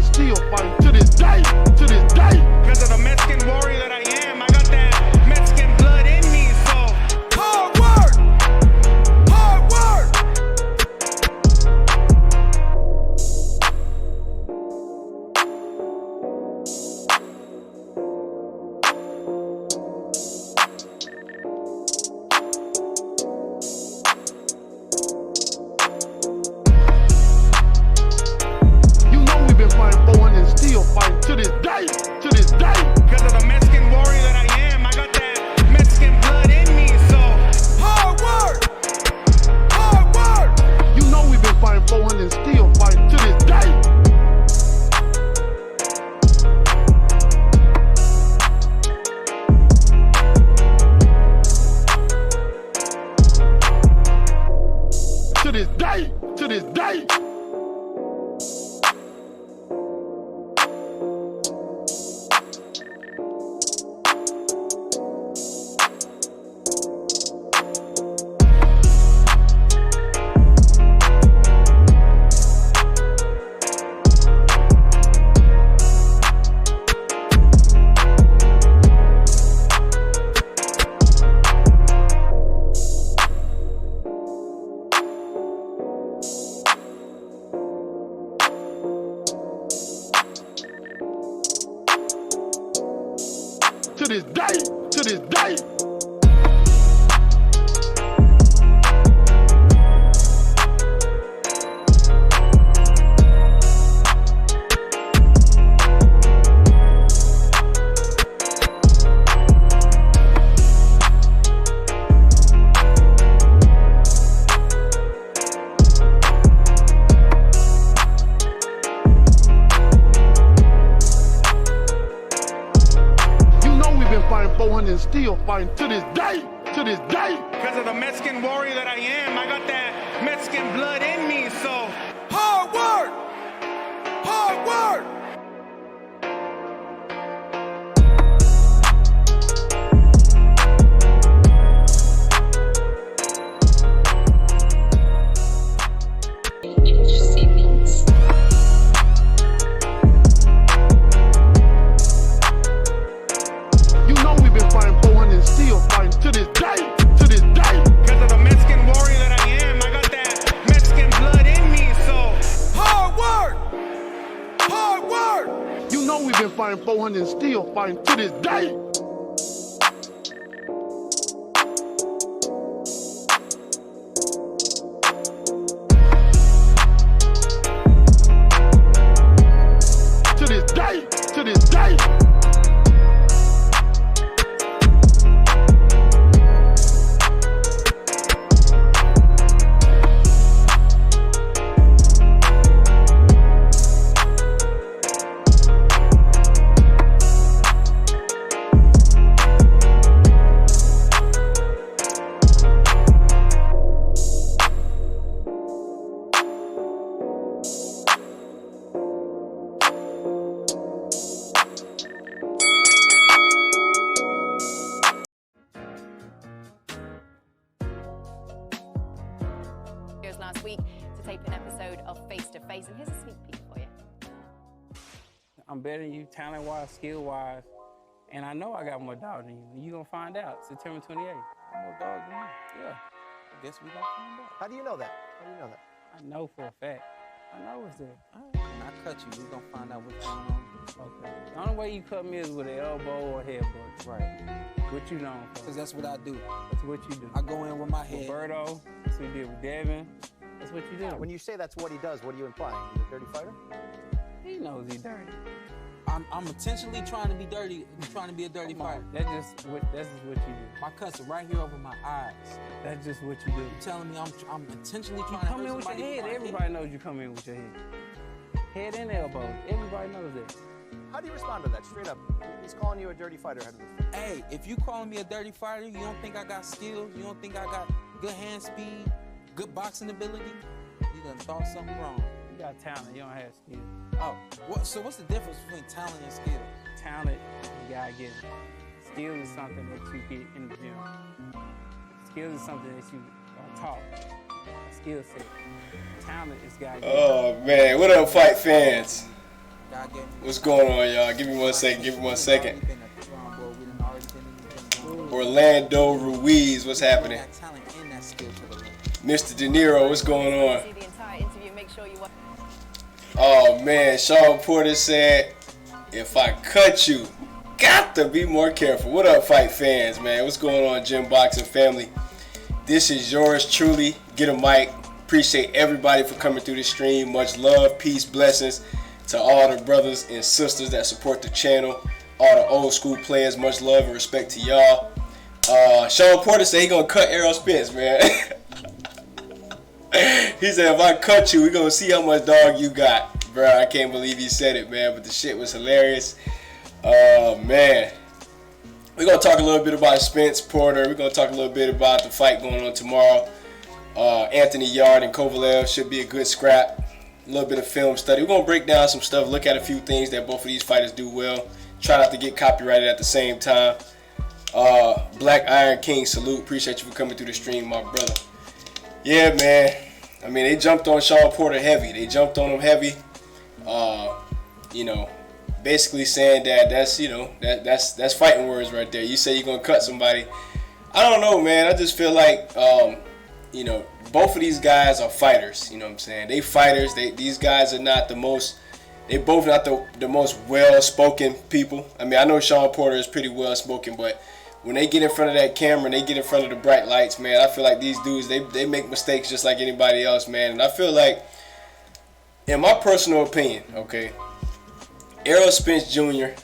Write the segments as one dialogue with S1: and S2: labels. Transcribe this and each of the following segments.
S1: still fighting to this day, to this day.
S2: Because of the Mexican warrior that I am, I got that Mexican blood in me, so hard work, hard work.
S1: You know we've been fighting 400 and still fighting to this day, to this day.
S2: Because of the Mexican warrior that I am, I got that Mexican blood in me, so hard work, hard work.
S1: You know we've been fighting 400 and still fighting to this day. To this day, to this day. To this day, to this day. Fighting 400 and still fighting to this day, to this day.
S2: Because of the Mexican warrior that I am, I got that Mexican blood in me, so hard work, hard work.
S1: Fighting 400 and still fighting to this day, to this day.
S2: Because of the Mexican warrior that I am, I got that Mexican blood in me, so hard work, hard work.
S1: You know we've been fighting 400 and still fighting to this day. To this day, to this day.
S3: Last week to tape an episode of Face to Face, and here's a sneak peek for you.
S4: I'm better than you, talent-wise, skill-wise, and I know I got more dog than you. You're gonna find out September 28th.
S5: More dog than you?
S4: Yeah.
S5: I guess we gonna find out.
S6: How do you know that? How do you know that?
S4: I know for a fact. I know it's there.
S5: All right. When I cut you, we gonna find out what's going on.
S4: Okay. The only way you cut me is with an elbow or a headbutt.
S5: Right.
S4: What you known for?
S5: Because that's what I do.
S4: That's what you do.
S5: I go in with my head.
S4: Roberto, that's what you did with Devin. That's what you do.
S6: When you say that's what he does, what are you implying? He's a dirty fighter?
S4: He knows he's dirty.
S5: I'm intentionally trying to be dirty, trying to be a dirty fighter.
S4: That's just what you do.
S5: My cuts are right here over my eyes.
S4: That's just what you do.
S5: You telling me I'm intentionally trying
S4: you
S5: to
S4: come in with your head. Everybody knows you come in with your head. Head and elbow. Everybody knows that.
S6: How do you respond to that, straight up? He's calling you a dirty fighter ahead of this fight.
S5: Hey, if you calling me a dirty fighter, you don't think I got skills, you don't think I got good hand speed, good boxing ability, you done thought something wrong.
S4: You got talent, you don't have skill.
S5: Oh, so what's the difference between talent and skill?
S4: Talent, you gotta get it. Skill is something that you get in the gym. Skill is something that you are taught. A skill set. Talent is gotta get it.
S7: Oh man, what up, fight fans? What's going on, y'all? Give me 1 second. Give me 1 second. Orlando Ruiz, what's happening? Mr. De Niro, what's going on?
S3: See the entire interview. Make sure you watch.
S7: Oh man, Sean Porter said, if I cut you, got to be more careful. What up, fight fans, man? What's going on, Gym Boxing family? This is yours truly, Get a Mic. Appreciate everybody for coming through the stream. Much love, peace, blessings to all the brothers and sisters that support the channel. All the old school players, much love and respect to y'all. Sean Porter said he gonna cut Errol Spence, man. He said, if I cut you, we gonna see how much dog you got. Bro, I can't believe he said it, man, but the shit was hilarious. Man. We're gonna talk a little bit about Spence-Porter. We're gonna talk a little bit about the fight going on tomorrow. Anthony Yarde and Kovalev should be a good scrap. A little bit of film study. We're gonna break down some stuff, look at a few things that both of these fighters do well. Try not to get copyrighted at the same time. Black Iron King, salute. Appreciate you for coming through the stream, my brother. Yeah, man. I mean, they jumped on Sean Porter heavy. They jumped on him heavy. You know, basically saying that that's fighting words right there. You say you're gonna cut somebody. I don't know, man. I just feel like you know, both of these guys are fighters. You know what I'm saying? They fighters. These guys are not the most. They both not the most well-spoken people. I mean, I know Sean Porter is pretty well-spoken, but when they get in front of that camera and they get in front of the bright lights, man, I feel like these dudes, they make mistakes just like anybody else, man. And I feel like, in my personal opinion, okay, Errol Spence Jr.,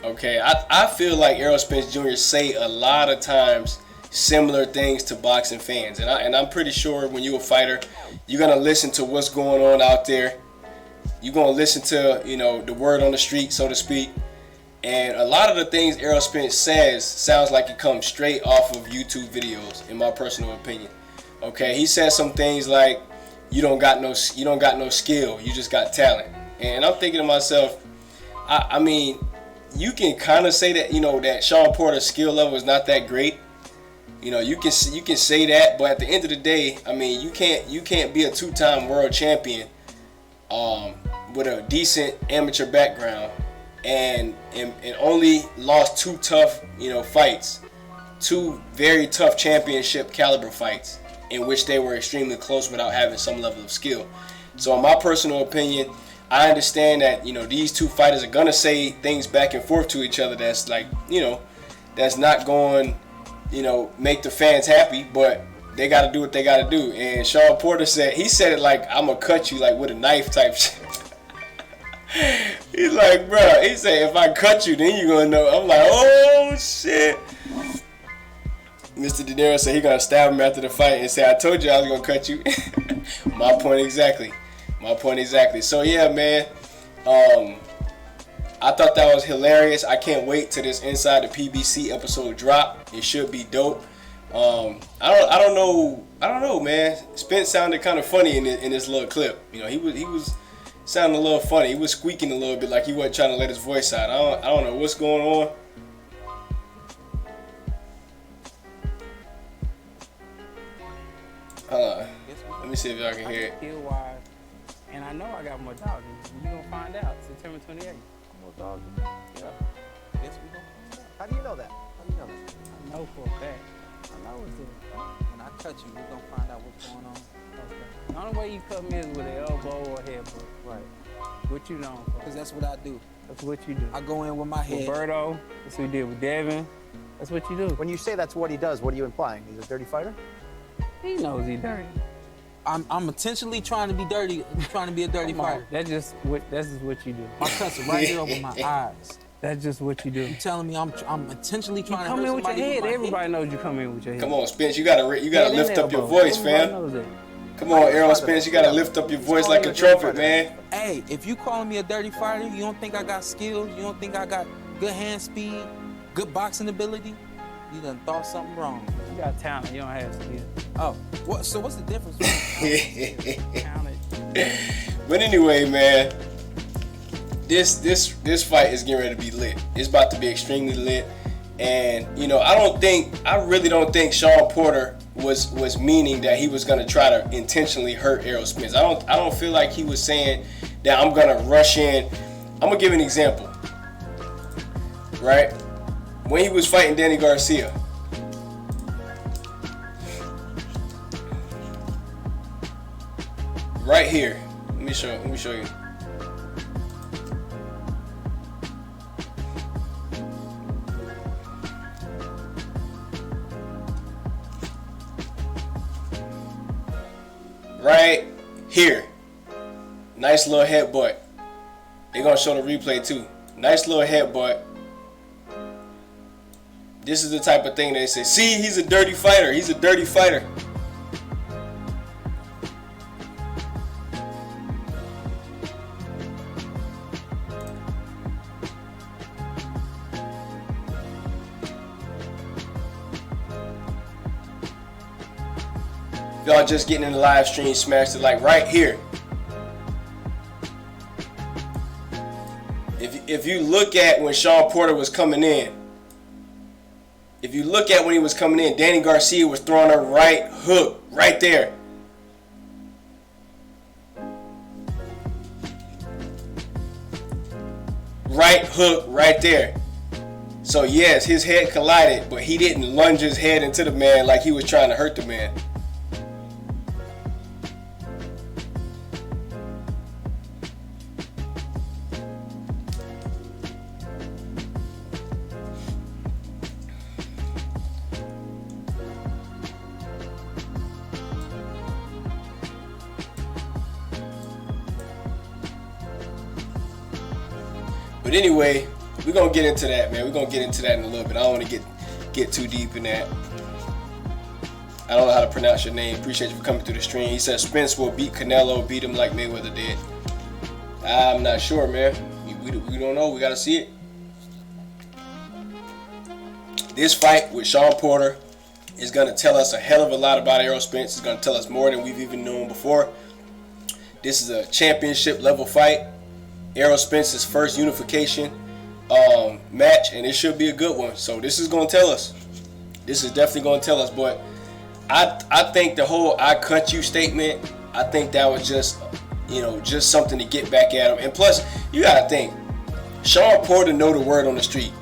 S7: okay, I feel like Errol Spence Jr. say a lot of times similar things to boxing fans. And I'm pretty sure when you're a fighter, you're going to listen to what's going on out there. You're going to listen to, you know, the word on the street, so to speak. And a lot of the things Errol Spence says sounds like it comes straight off of YouTube videos, in my personal opinion. Okay, he says some things like, you don't got no skill, you just got talent. And I'm thinking to myself, I mean, you can kind of say that, you know, that Sean Porter's skill level is not that great. You know, you can say that, but at the end of the day, I mean, you can't be a two-time world champion with a decent amateur background and only lost two tough, you know, fights, two very tough championship caliber fights in which they were extremely close without having some level of skill. So in my personal opinion, I understand that, you know, these two fighters are gonna say things back and forth to each other that's like, you know, that's not going, you know, make the fans happy, but they got to do what they got to do. And Sean Porter said it like, I'm going to cut you like with a knife type shit. He's like, bro, he said, if I cut you, then you're going to know. I'm like, oh, shit. Mr. De Niro said he going to stab him after the fight and say, I told you I was going to cut you. My point exactly. So, yeah, man, I thought that was hilarious. I can't wait till this Inside the PBC episode drop. It should be dope. I don't know, man. Spence sounded kind of funny in this little clip. You know, he was sounding a little funny. He was squeaking a little bit, like he wasn't trying to let his voice out. I don't know what's going on. Let me see if y'all can hear it.
S4: Skill-wise, and I know I got more dogs. You're gonna find out September 28th.
S6: More dogs.
S4: Yeah.
S5: Yes, we gonna find out.
S6: How do you know that?
S4: I know for a fact. I know it's it.
S5: When I cut you, we're gonna find out what's going on.
S4: Okay. The only way you cut me is with an elbow or headbutt.
S6: Right.
S4: What you known for?
S5: Because that's what I do.
S4: That's what you do.
S5: I go in with my head.
S4: Roberto, that's what we did with Devin. That's what you do.
S6: When you say that's what he does, what are you implying? He's a dirty fighter?
S4: He knows he's dirty.
S5: I'm intentionally trying to be dirty, trying to be a dirty fighter.
S4: That's just what you do.
S5: My cuts are right here over my eyes.
S4: That's just what you do.
S5: You telling me I'm intentionally trying to
S4: come
S5: hurt
S4: in with your
S5: somebody
S4: head.
S5: with my
S4: Everybody knows you come in with your head.
S7: Come on, Spence, you gotta lift up your voice, fam. Come on, Errol Spence, you gotta lift up your voice like a trumpet, man.
S5: Hey, if you calling me a dirty fighter, you don't think I got skills, you don't think I got good hand speed, good boxing ability, you done thought something wrong.
S4: You got talent, you don't have skill.
S5: Oh, so what's the difference?
S7: But anyway, man, this fight is getting ready to be lit. It's about to be extremely lit. And, you know, I really don't think Sean Porter was meaning that he was going to try to intentionally hurt Errol Spence. I don't feel like he was saying that I'm going to rush in I'm gonna give an example. Right? When he was fighting Danny Garcia, right here. Let me show you. Right here. Nice little headbutt. They're gonna show the replay too. Nice little headbutt. This is the type of thing they say, see, he's a dirty fighter. He's a dirty fighter. Y'all just getting in the live stream, smashed it like right here. If you look at when Sean Porter was coming in, if you look at when he was coming in, Danny Garcia was throwing a right hook right there. Right hook right there. So yes, his head collided, but he didn't lunge his head into the man like he was trying to hurt the man. But anyway, we're going to get into that, man. We're going to get into that in a little bit. I don't want to get too deep in that. I don't know how to pronounce your name. Appreciate you for coming through the stream. He says Spence will beat Canelo, beat him like Mayweather did. I'm not sure, man. We don't know. We got to see it. This fight with Sean Porter is going to tell us a hell of a lot about Errol Spence. It's going to tell us more than we've even known before. This is a championship level fight. Errol Spence's first unification match, and it should be a good one. So this is going to tell us. This is definitely going to tell us. But I think the whole "I cut you" statement, I think that was just, just something to get back at him. And plus, you got to think, Sean Porter know the word on the street.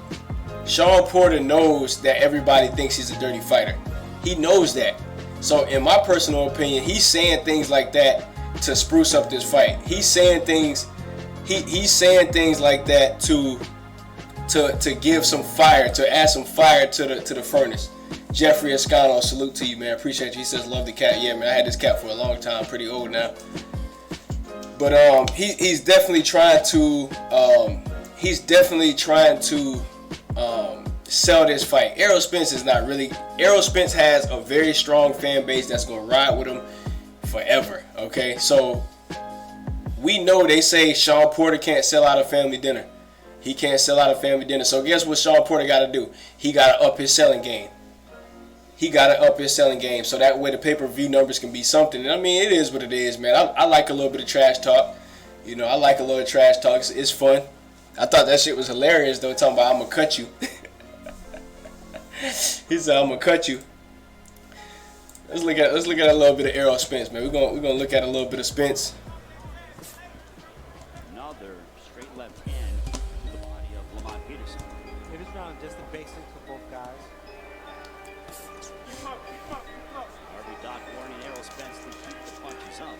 S7: Sean Porter knows that everybody thinks he's a dirty fighter. He knows that. So in my personal opinion, he's saying things like that to spruce up this fight. He's saying things. He's saying things like that to give some fire, to add some fire to the furnace. Jeffrey Escano, salute to you, man. Appreciate you. He says love the cat. Yeah, man. I had this cat for a long time. Pretty old now. But he's definitely trying to sell this fight. Errol Spence is not really. Errol Spence has a very strong fan base that's gonna ride with him forever. Okay, so. We know they say Sean Porter can't sell out a family dinner. He can't sell out a family dinner. So guess what Sean Porter got to do? He got to up his selling game. So that way the pay-per-view numbers can be something. And I mean, it is what it is, man. I like a little bit of trash talk. I like a little trash talk. It's fun. I thought that shit was hilarious, though, talking about I'm going to cut you. He said, I'm going to cut you. Let's look at a little bit of Errol Spence, man. We're gonna look at a little bit of Spence.
S8: Straight left hand to the body of Lamont Peterson.
S9: It is round just the basics for both guys.
S8: Harvey Doc warning Errol Spence to keep the punches up.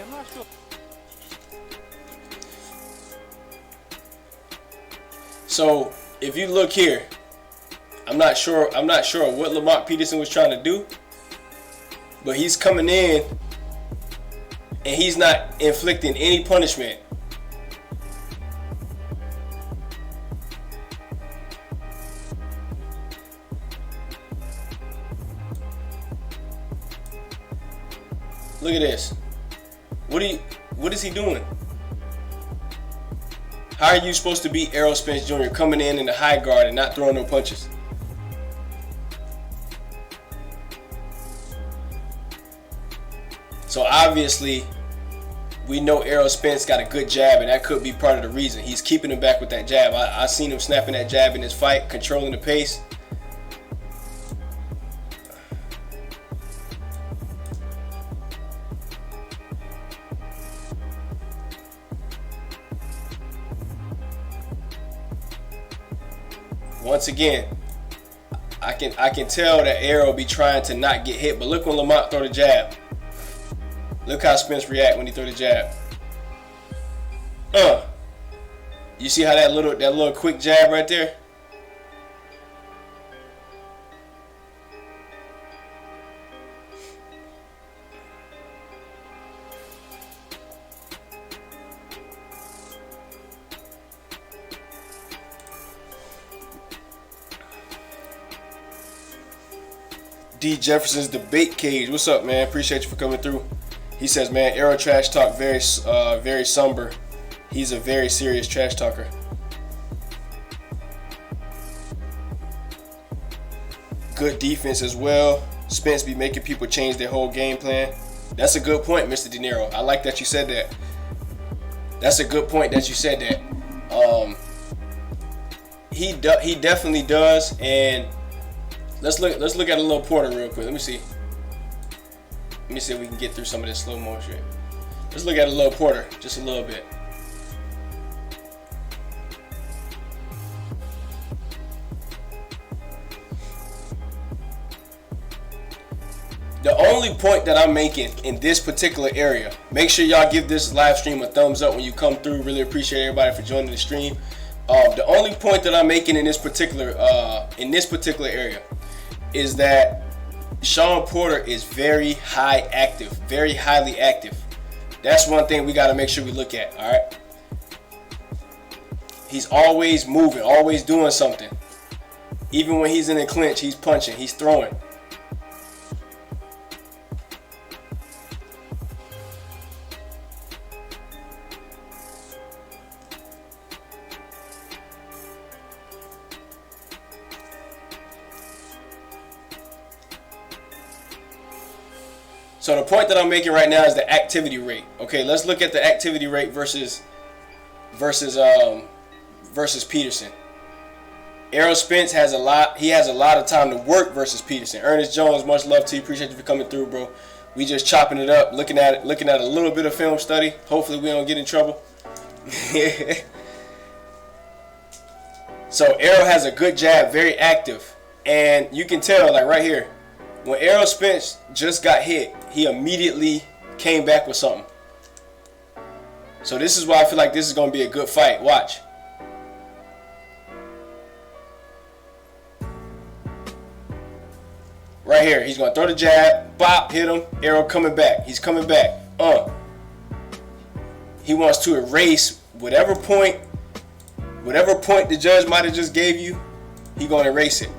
S9: I'm not sure.
S7: So if you look here, I'm not sure what Lamont Peterson was trying to do, but he's coming in. And he's not inflicting any punishment. Look at this. What is he doing? How are you supposed to beat Errol Spence Jr. coming in the high guard and not throwing no punches? So obviously, we know Errol Spence got a good jab, and that could be part of the reason. He's keeping him back with that jab. I seen him snapping that jab in his fight, controlling the pace. once again, I can tell that Arrow be trying to not get hit, but look when Lamont throw the jab. Look how Spence react when he throw the jab. You see how that little quick jab right there? D. Jefferson's debate cage. What's up, man? Appreciate you for coming through. He says, man, Arrow trash talk very somber. He's a very serious trash talker. Good defense as well. Spence be making people change their whole game plan. That's a good point, Mr. De Niro. I like that you said that. That's a good point that you said that. He definitely does. And let's look at a little Porter real quick. Let me see if we can get through some of this slow motion. Let's look at a little Porter, just a little bit. The only point that I'm making in this particular area, make sure y'all give this live stream a thumbs up when you come through. Really appreciate everybody for joining the stream. The only point that I'm making in this particular area is that Sean Porter is very highly active. That's one thing we got to make sure we look at. All right, he's always moving, always doing something. Even when he's in a clinch, he's punching, he's throwing. So the point that I'm making right now is the activity rate. Okay, let's look at the activity rate versus Peterson. Errol Spence has a lot of time to work versus Peterson. Ernest Jones, much love to you. Appreciate you for coming through, bro. We just chopping it up, looking at a little bit of film study. Hopefully we don't get in trouble. So Errol has a good jab, very active. And you can tell, like right here, when Errol Spence just got hit, he immediately came back with something. So this is why I feel like this is going to be a good fight. Watch. Right here, he's going to throw the jab, bop, hit him, Errol coming back. He's coming back. He wants to erase whatever point the judge might have just gave you, he's going to erase it.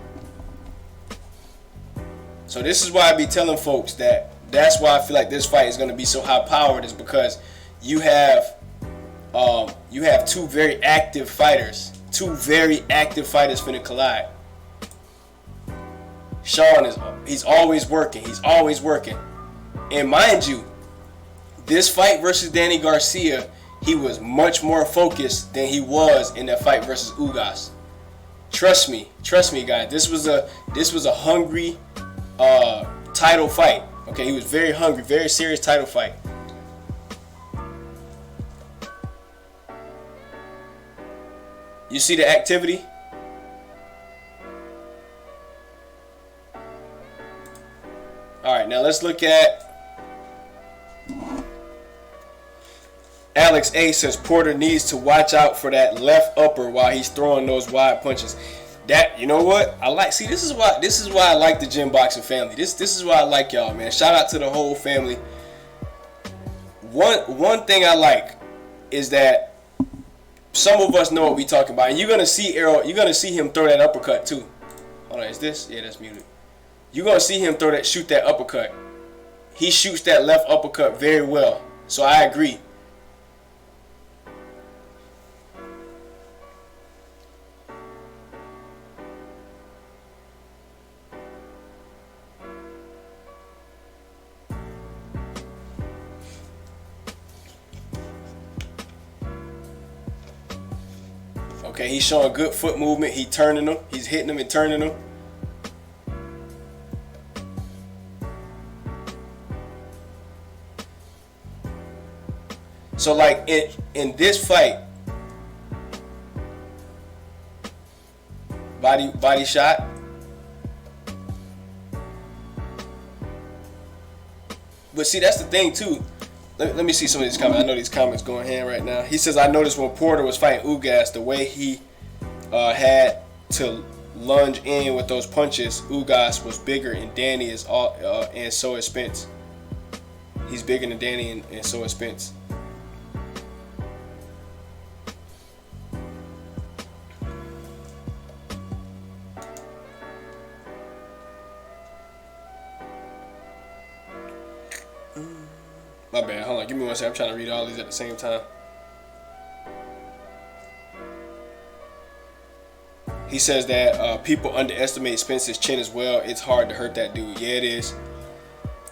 S7: So this is why I be telling folks that's why I feel like this fight is going to be so high powered, is because you have two very active fighters. Two very active fighters finna collide. Sean he's always working. He's always working. And mind you, this fight versus Danny Garcia, he was much more focused than he was in that fight versus Ugas. Trust me, guys. This was a hungry title fight. Okay, he was very hungry, very serious title fight. You see the activity? All right, now let's look at Alex A says Porter needs to watch out for that left upper while he's throwing those wide punches. That, you know what? This is why I like the Gym Boxing family. This is why I like y'all, man. Shout out to the whole family. One thing I like is that some of us know what we talking about. And you're gonna see him throw that uppercut too. Hold on, is this? Yeah, that's muted. You're gonna see him shoot that uppercut. He shoots that left uppercut very well. So I agree. Okay, he's showing good foot movement. He's turning them. He's hitting them and turning them. So like in this fight, body shot. But see, that's the thing too. Let me see some of these comments. I know these comments going hand right now. He says, I noticed when Porter was fighting Ugas, the way he had to lunge in with those punches, Ugas was bigger, and Danny is all, and so is Spence. He's bigger than Danny, and so is Spence. My bad. Hold on. Give me one second. I'm trying to read all these at the same time. He says that people underestimate Spence's chin as well. It's hard to hurt that dude. Yeah, it is.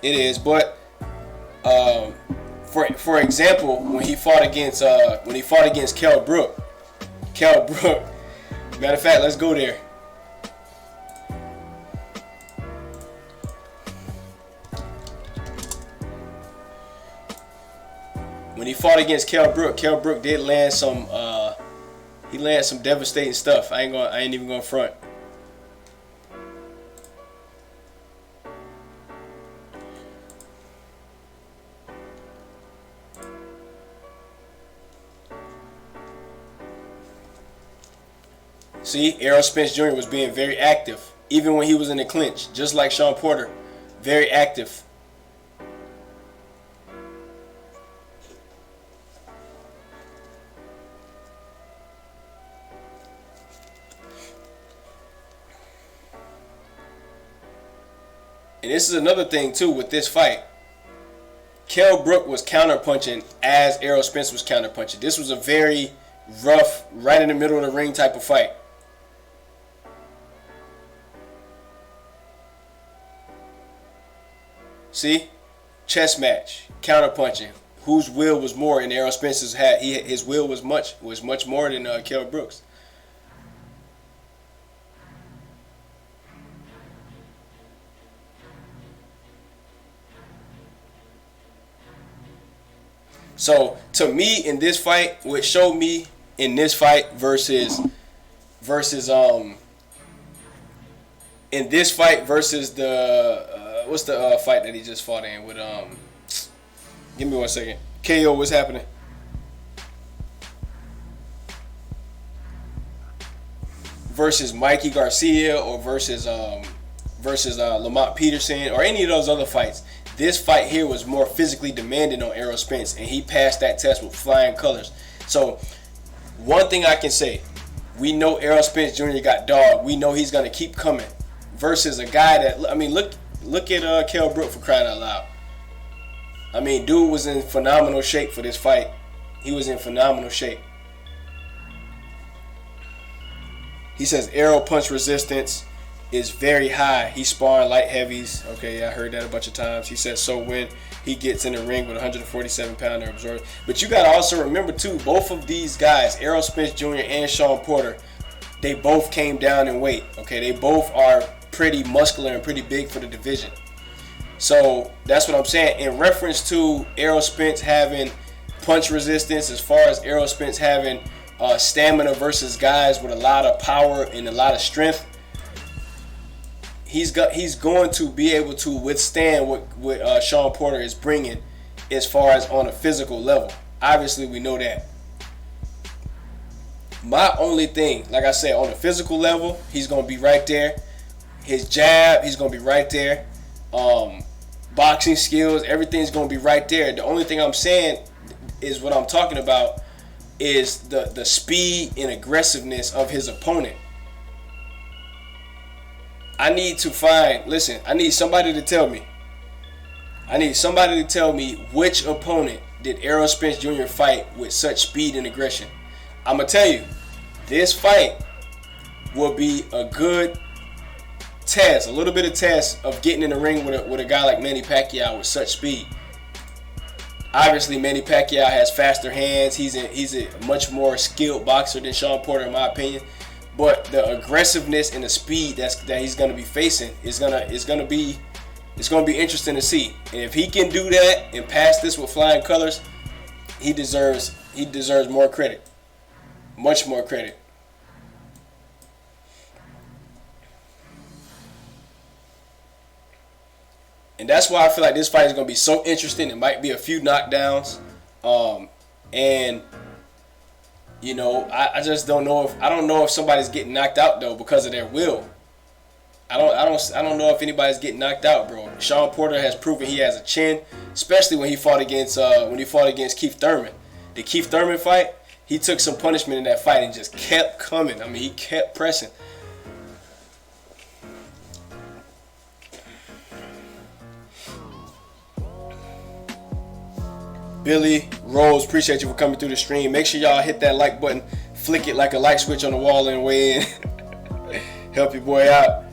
S7: It is. But for example, when he fought against Kell Brook. Matter of fact, let's go there. When he fought against Kell Brook did land some devastating stuff. I ain't even gonna front. See, Errol Spence Jr. was being very active, even when he was in the clinch, just like Sean Porter, very active. And this is another thing too with this fight. Kell Brook was counterpunching as Errol Spence was counterpunching. This was a very rough, right in the middle of the ring type of fight. See? Chess match, counterpunching. Whose will was more? And Errol Spence's had his will was much more than Kell Brook's. So to me, in this fight, what showed me in this fight versus in this fight versus the what's the fight that he just fought in with give me 1 second. KO, what's happening? Versus Mikey Garcia or versus Lamont Peterson or any of those other fights. This fight here was more physically demanding on Errol Spence, and he passed that test with flying colors. So, one thing I can say, we know Errol Spence Jr. got dog. We know he's gonna keep coming. Versus a guy that, I mean, look at Kell Brook, for crying out loud. I mean, dude was in phenomenal shape for this fight. He was in phenomenal shape. He says Errol punch resistance is very high. He's sparring light heavies. Okay, I heard that a bunch of times. He says so when he gets in the ring with 147-pounder absorber. But you got to also remember too, both of these guys, Errol Spence Jr. and Sean Porter, they both came down in weight. Okay, they both are pretty muscular and pretty big for the division. So that's what I'm saying. In reference to Errol Spence having punch resistance, as far as Errol Spence having stamina versus guys with a lot of power and a lot of strength, he's going to be able to withstand what Sean Porter is bringing as far as on a physical level. Obviously, we know that. My only thing, like I said, on a physical level, he's going to be right there. His jab, he's going to be right there. Boxing skills, everything's going to be right there. The only thing I'm saying is what I'm talking about is the speed and aggressiveness of his opponent. I need somebody to tell me. I need somebody to tell me which opponent did Errol Spence Jr. fight with such speed and aggression. I'm going to tell you, this fight will be a good test, a little bit of test of getting in the ring with a guy like Manny Pacquiao with such speed. Obviously, Manny Pacquiao has faster hands. He's a much more skilled boxer than Sean Porter, in my opinion. But the aggressiveness and the speed that he's going to be facing is going to be interesting to see. And if he can do that and pass this with flying colors, he deserves more credit, much more credit. And that's why I feel like this fight is going to be so interesting. It might be a few knockdowns. And, you know, I just don't know if somebody's getting knocked out, though, because of their will. I don't know if anybody's getting knocked out, bro. Sean Porter has proven he has a chin, especially when he fought against Keith Thurman. The Keith Thurman fight, he took some punishment in that fight and just kept coming. I mean, he kept pressing. Billy Rose, appreciate you for coming through the stream. Make sure y'all hit that like button, flick it like a light switch on the wall and weigh in. Help your boy out.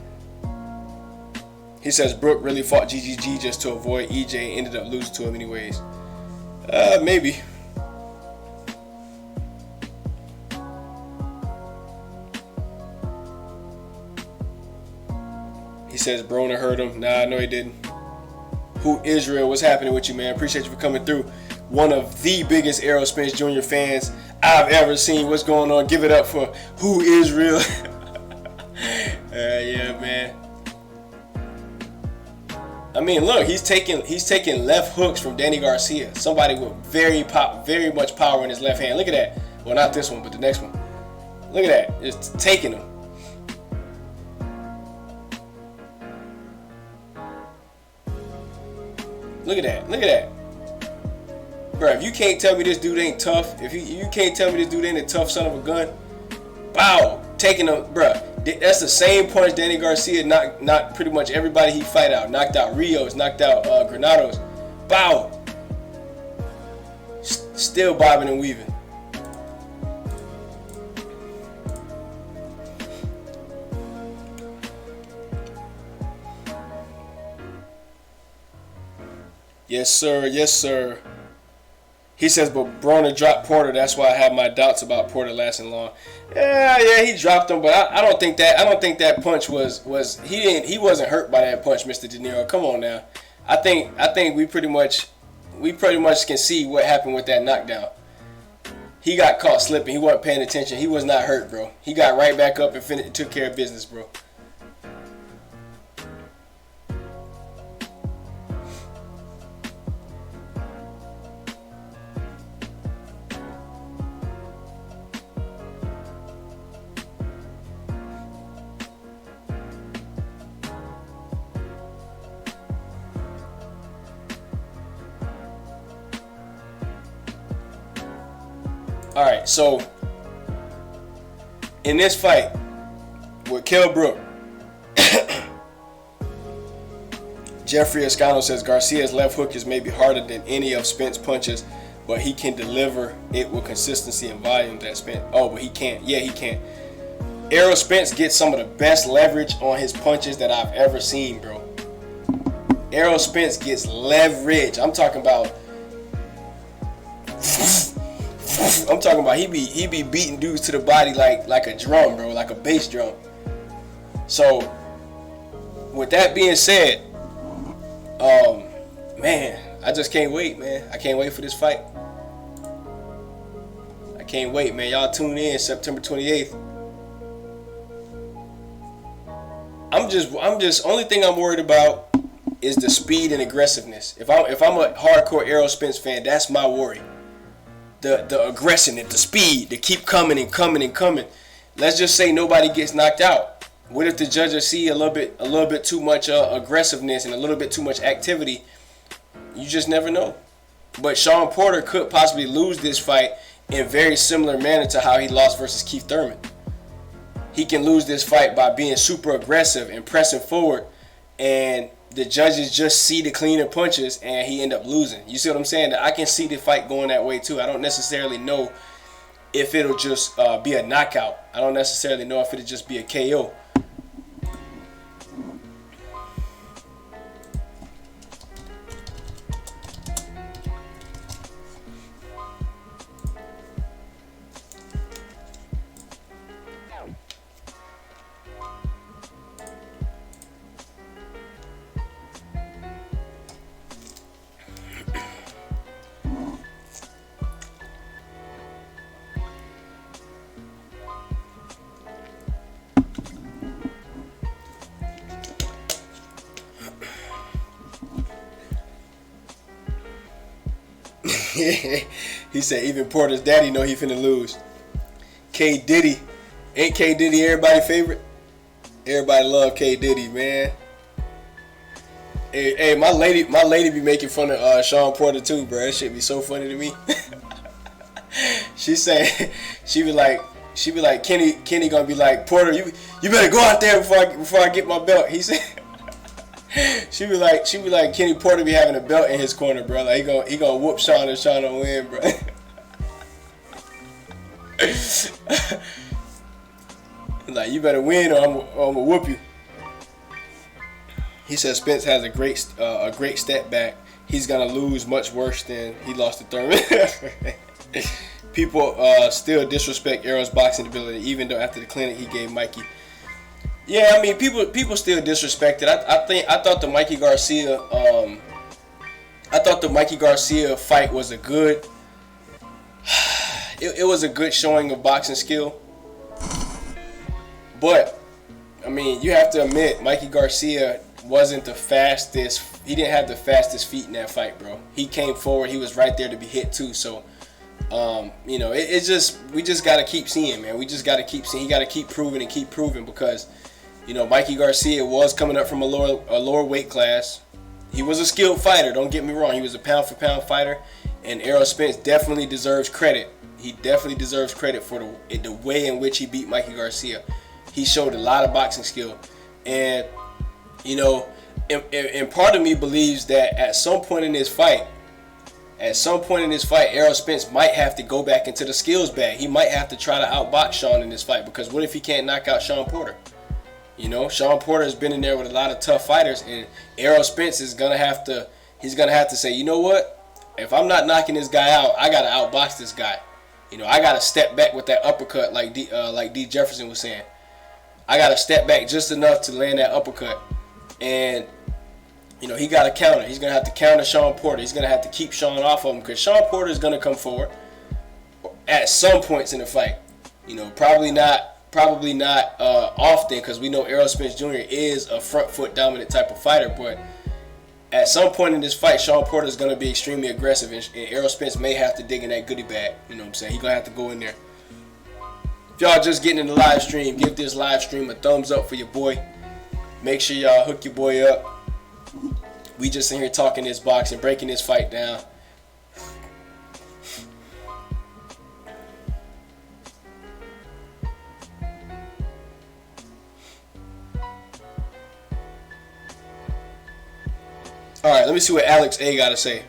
S7: He says Brooke really fought GGG just to avoid EJ and ended up losing to him anyways. Maybe. He says Broner hurt him. Nah, no he didn't. Who Israel? What's happening with you, man? Appreciate you for coming through. One of the biggest Errol Spence Jr. fans I've ever seen. What's going on? Give it up for Who Israel? Yeah, man. I mean, look, he's taking left hooks from Danny Garcia, somebody with very much power in his left hand. Look at that. Well, not this one, but the next one. Look at that. It's taking him. Look at that. Look at that. Bro, if you can't tell me this dude ain't tough, if you can't tell me this dude ain't a tough son of a gun, wow, taking him, bro. That's the same punch Danny Garcia knocked pretty much everybody he fight out. Knocked out Rios, knocked out Granados. Bow. Still bobbing and weaving. Yes, sir. Yes, sir. He says, but Broner dropped Porter. That's why I have my doubts about Porter lasting long. Yeah, he dropped him, but I don't think that punch was he wasn't hurt by that punch, Mr. De Niro. Come on now. I think we pretty much can see what happened with that knockdown. He got caught slipping. He wasn't paying attention. He was not hurt, bro. He got right back up and took care of business, bro. All right, so in this fight with Kell Brook, Jeffrey Escano says Garcia's left hook is maybe harder than any of Spence's punches, but he can deliver it with consistency and volume that Spence. Oh, but he can't. Yeah, he can't. Errol Spence gets some of the best leverage on his punches that I've ever seen, bro. Errol Spence gets leverage. I'm talking about he be beating dudes to the body like a drum, bro, like a bass drum. So, with that being said, man, I just can't wait, man. I can't wait for this fight. I can't wait, man. Y'all tune in September 28th. I'm just only thing I'm worried about is the speed and aggressiveness. If I'm a hardcore Errol Spence fan, that's my worry. The aggression, the speed, to keep coming and coming and coming. Let's just say nobody gets knocked out. What if the judges see a little bit too much aggressiveness and a little bit too much activity? You just never know. But Sean Porter could possibly lose this fight in very similar manner to how he lost versus Keith Thurman. He can lose this fight by being super aggressive and pressing forward, and the judges just see the cleaner punches and he end up losing. You see what I'm saying? I can see the fight going that way too. I don't necessarily know if it'll just be a knockout. I don't necessarily know if it'll just be a KO. He said even Porter's daddy know he finna lose. K Diddy, ain't K Diddy everybody's favorite? Everybody love K Diddy, man. Hey, my lady be making fun of Sean Porter too, bro. That shit be so funny to me. She be like Kenny gonna be like, Porter, you better go out there before I get my belt. He said. She be like Kenny Porter be having a belt in his corner, bro. Like he gonna whoop Sean and Sean will win, bro. Like, you better win or I'm gonna whoop you. He says Spence has a great step back. He's gonna lose much worse than he lost to Thurman. People still disrespect Errol's boxing ability, even though after the clinic he gave Mikey. Yeah, I mean people still disrespect it. I thought the Mikey Garcia fight was a good. It was a good showing of boxing skill. But I mean, you have to admit, Mikey Garcia wasn't the fastest. He didn't have the fastest feet in that fight, bro. He came forward. He was right there to be hit too. So, you know, we just gotta keep seeing, man. We just gotta keep seeing. He gotta keep proving because, you know, Mikey Garcia was coming up from a lower weight class. He was a skilled fighter. Don't get me wrong. He was a pound for pound fighter, and Errol Spence definitely deserves credit. He definitely deserves credit for the way in which he beat Mikey Garcia. He showed a lot of boxing skill, and you know, and part of me believes that at some point in this fight, Errol Spence might have to go back into the skills bag. He might have to try to outbox Sean in this fight, because what if he can't knock out Sean Porter? You know, Sean Porter has been in there with a lot of tough fighters, and Errol Spence is gonna have to say, you know what? If I'm not knocking this guy out, I gotta outbox this guy. You know, I gotta step back with that uppercut, like D. Jefferson was saying. I gotta step back just enough to land that uppercut, and you know, he got to counter. He's gonna have to counter Sean Porter. He's gonna have to keep Sean off of him, because Sean Porter is gonna come forward at some points in the fight. You know, probably not often, because we know Errol Spence Jr. is a front foot dominant type of fighter, but at some point in this fight, Sean Porter is going to be extremely aggressive, and Errol Spence may have to dig in that goodie bag. You know what I'm saying? He's going to have to go in there. If y'all just getting in the live stream, give this live stream a thumbs up for your boy. Make sure y'all hook your boy up. We just in here talking this boxing, breaking this fight down. All right, let me see what Alex A got to say.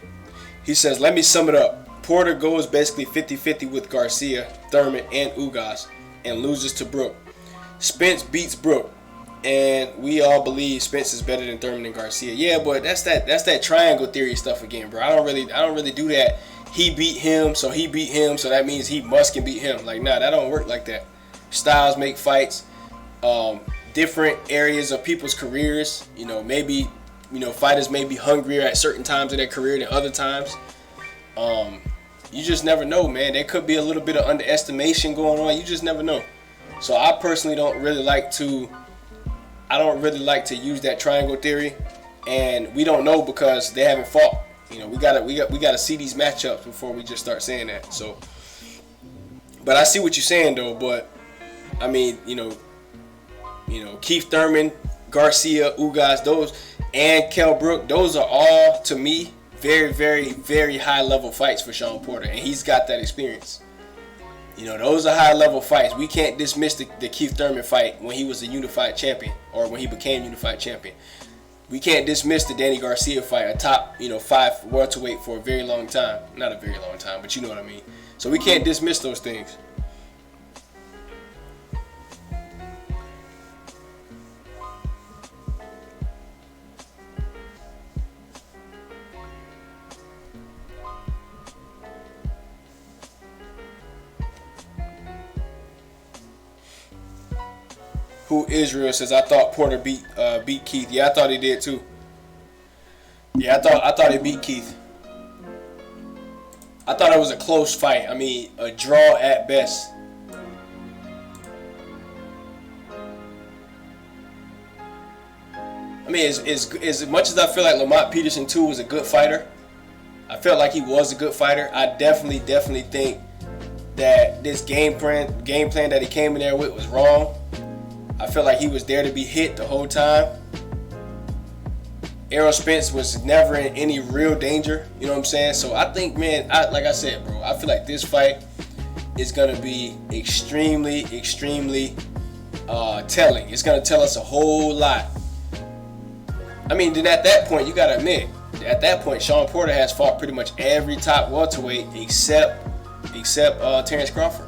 S7: He says, let me sum it up. Porter goes basically 50-50 with Garcia, Thurman, and Ugas, and loses to Brook. Spence beats Brook, and we all believe Spence is better than Thurman and Garcia. Yeah, but that's that triangle theory stuff again, bro. I don't really do that. He beat him, so that means he can beat him. Like, nah, that don't work like that. Styles make fights. Different areas of people's careers. You know, maybe, you know, fighters may be hungrier at certain times in their career than other times. You just never know, man. There could be a little bit of underestimation going on. You just never know. So I personally don't really like to use that triangle theory, and we don't know because they haven't fought. You know, we gotta see these matchups before we just start saying that. So, but I see what you're saying though. But I mean, you know, Keith Thurman, Garcia, Ugas, those, and Kell Brook, those are all, to me, very, very, very high level fights for Sean Porter, and he's got that experience. You know, those are high level fights. We can't dismiss the Keith Thurman fight when he was a unified champion, or when he became unified champion. We can't dismiss the Danny Garcia fight, a top, 5 welterweight for a very long time. Not a very long time, but you know what I mean. So we can't dismiss those things. Who Israel says, I thought Porter beat Keith. Yeah, I thought he did too. Yeah, I thought he beat Keith. I thought it was a close fight. I mean, a draw at best. I mean, as much as I feel like Lamont Peterson too was a good fighter, I felt like he was a good fighter. I definitely think that this game plan that he came in there with was wrong. I felt like he was there to be hit the whole time. Errol Spence was never in any real danger. You know what I'm saying? So I think, man, like I said, bro, I feel like this fight is going to be extremely telling. It's going to tell us a whole lot. I mean, then at that point, you got to admit, at that point, Sean Porter has fought pretty much every top welterweight except Terrence Crawford.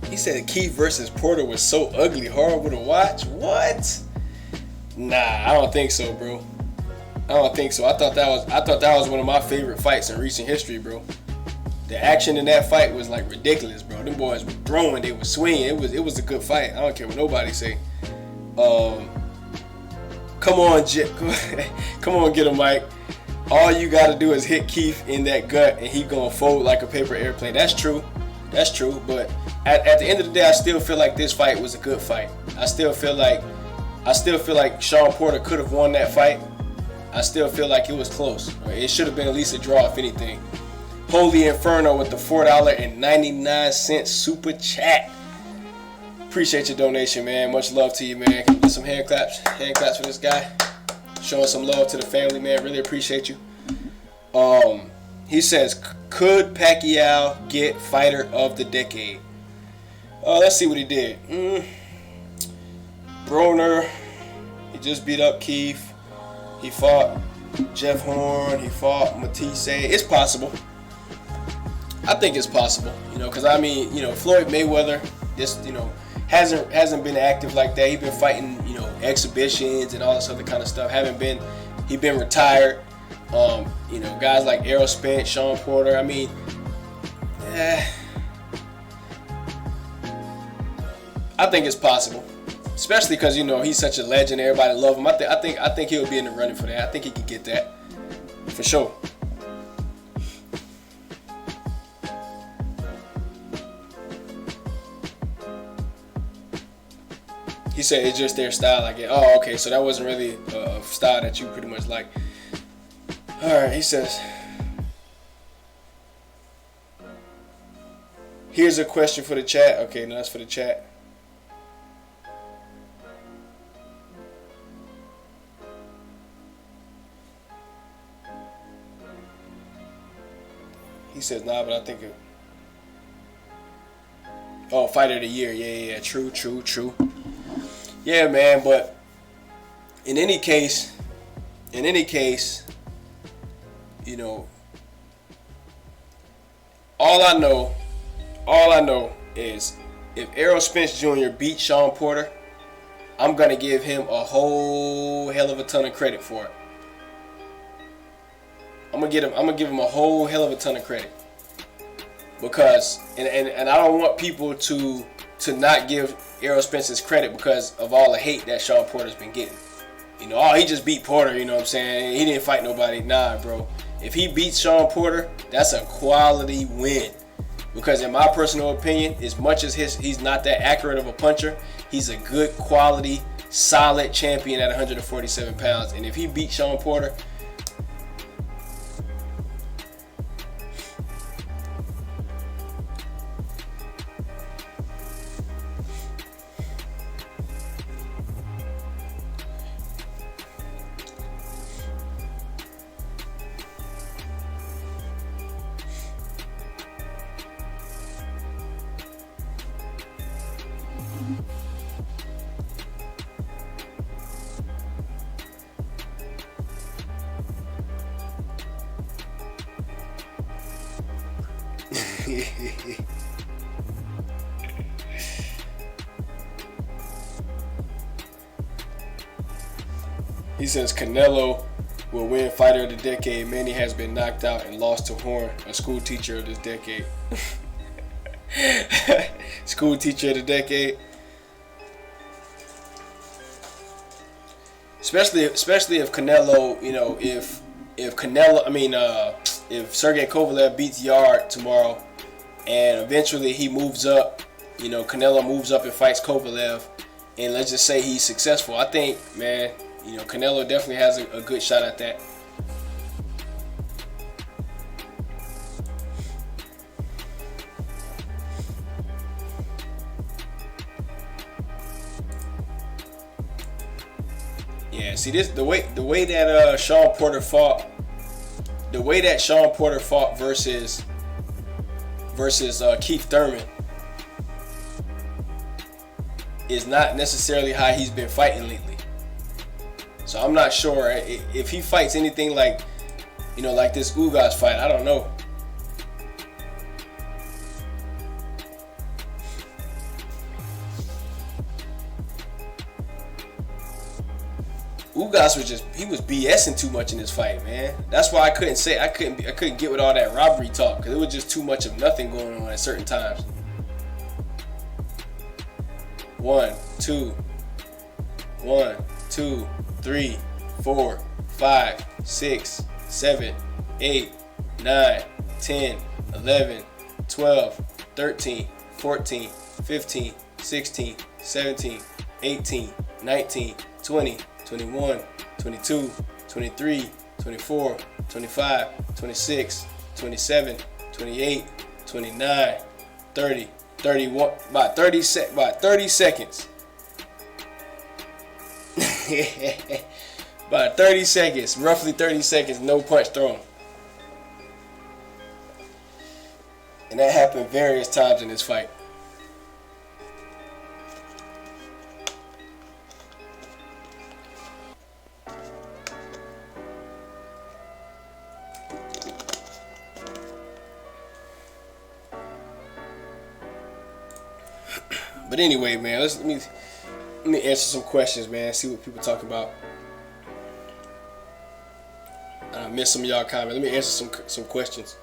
S7: He said Keith versus Porter was so ugly, horrible to watch. What? Nah, I don't think so, bro. I don't think so. I thought that was one of my favorite fights in recent history, bro. The action in that fight was like ridiculous, bro. Them boys were throwing, they were swinging. It was a good fight. I don't care what nobody say. Come on, come on, get him, Mike. All you got to do is hit Keith in that gut, and he gonna fold like a paper airplane. That's true. That's true. But at the end of the day, I still feel like this fight was a good fight. I still feel like Sean Porter could have won that fight. I still feel like it was close. It should have been at least a draw, if anything. Holy Inferno with the $4.99 super chat. Appreciate your donation, man. Much love to you, man. Can you get some hand claps for this guy? Showing some love to the family, man. Really appreciate you. He says, could Pacquiao get fighter of the decade? Let's see what he did. Broner, he just beat up Keith. He fought Jeff Horn. He fought Matisse. It's possible. I think it's possible, because I mean, Floyd Mayweather just, hasn't been active like that. He's been fighting, exhibitions and all this other kind of stuff. He been retired. Guys like Errol Spence, Sean Porter. I mean, I think it's possible, especially because he's such a legend. Everybody love him. I think he'll be in the running for that. I think he could get that for sure. He said it's just their style. I get. Oh, okay. So that wasn't really a style that you pretty much like. All right. He says, here's a question for the chat. Okay, no, that's for the chat. He says, nah, but I think it. Oh, fighter of the year. Yeah. True. Yeah, man, but in any case, all I know is if Errol Spence Jr. beat Sean Porter, I'm gonna give him a whole hell of a ton of credit for it. I'm gonna give him a whole hell of a ton of credit because and I don't want people to not give Errol Spence his credit because of all the hate that Sean Porter's been getting. He just beat Porter, you know what I'm saying? He didn't fight nobody. Nah, bro. If he beats Sean Porter, that's a quality win. Because in my personal opinion, as much as he's not that accurate of a puncher, he's a good quality, solid champion at 147 pounds. And if he beats Sean Porter, He says Canelo will win Fighter of the Decade. Manny has been knocked out and lost to Horn, a school teacher of this decade. School teacher of the decade. Especially if Canelo, if Sergey Kovalev beats Yard tomorrow, and eventually he moves up, Canelo moves up and fights Kovalev, and let's just say he's successful. I think, man, Canelo definitely has a good shot at that. Yeah, see this the way that Sean Porter fought versus Keith Thurman is not necessarily how he's been fighting lately. So I'm not sure if he fights anything like this Ugas fight. I don't know. Ugas was BSing too much in this fight, man. That's why I couldn't get with all that robbery talk, because it was just too much of nothing going on at certain times. 1, 2, 3, 4, 5, 6, 7, 8, 9, 10, 11, 12, 13, 14, 15, 16, 17, 18, 19, 20, 21, 22, 23, 24, 25, 26, 27, 28, 29, 30, 31, about 30 seconds. About 30 seconds, roughly 30 seconds, no punch thrown. And that happened various times in this fight. But anyway, man, let me answer some questions, man. See what people talk about. I missed some of y'all comments. Let me answer some questions.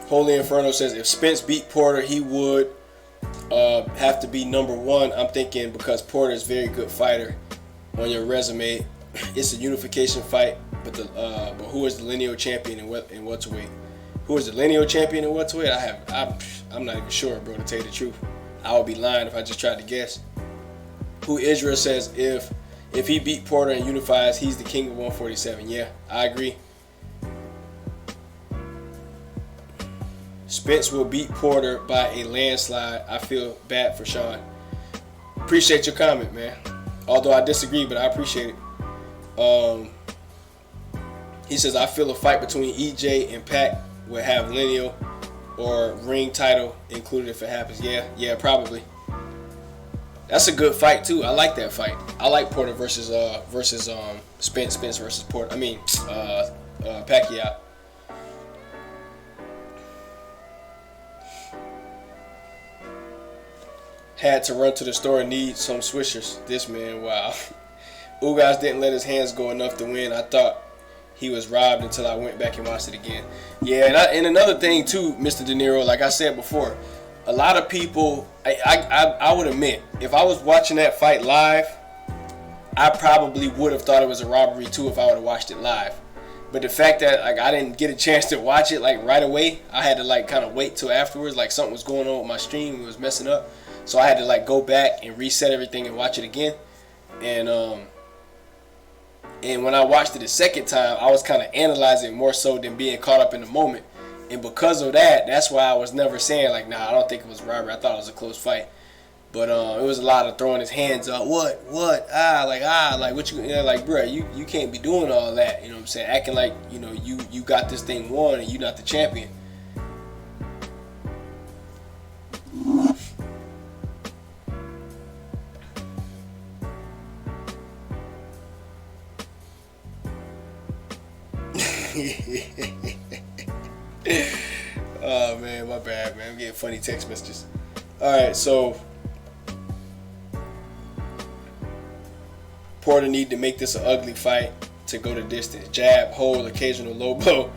S7: Holy Inferno says if Spence beat Porter, he would have to be number one. I'm thinking because Porter is a very good fighter on your resume. It's a unification fight, but who is the lineal champion in welterweight? Who is the lineal champion in welterweight? I'm not even sure, bro, to tell you the truth. I would be lying if I just tried to guess. Who Israel says if he beat Porter and unifies, he's the king of 147. Yeah, I agree. Spence will beat Porter by a landslide. I feel bad for Sean. Appreciate your comment, man. Although I disagree, but I appreciate it. He says, I feel a fight between EJ and Pac will have lineal or ring title included if it happens. Yeah, probably. That's a good fight too. I like that fight. I like Porter versus Spence versus Porter. Pacquiao. Had to run to the store and need some swishers. This man, wow. Ugas didn't let his hands go enough to win. I thought he was robbed until I went back and watched it again. Yeah, and another thing too, Mr. De Niro, like I said before, a lot of people, I would admit, if I was watching that fight live, I probably would have thought it was a robbery too if I would have watched it live. But the fact that I didn't get a chance to watch it right away, I had to kind of wait till afterwards, something was going on with my stream, it was messing up. So I had to go back and reset everything and watch it again. And when I watched it a second time, I was kind of analyzing more so than being caught up in the moment. And because of that, that's why I was never saying nah, I don't think it was robbery. I thought it was a close fight. But it was a lot of throwing his hands up. What? What you, bro, you can't be doing all that. You know what I'm saying? Acting like, you got this thing won and you're not the champion. Oh man, my bad, man. I'm getting funny text messages. All right, so Porter need to make this an ugly fight to go the distance. Jab, hold, occasional low blow.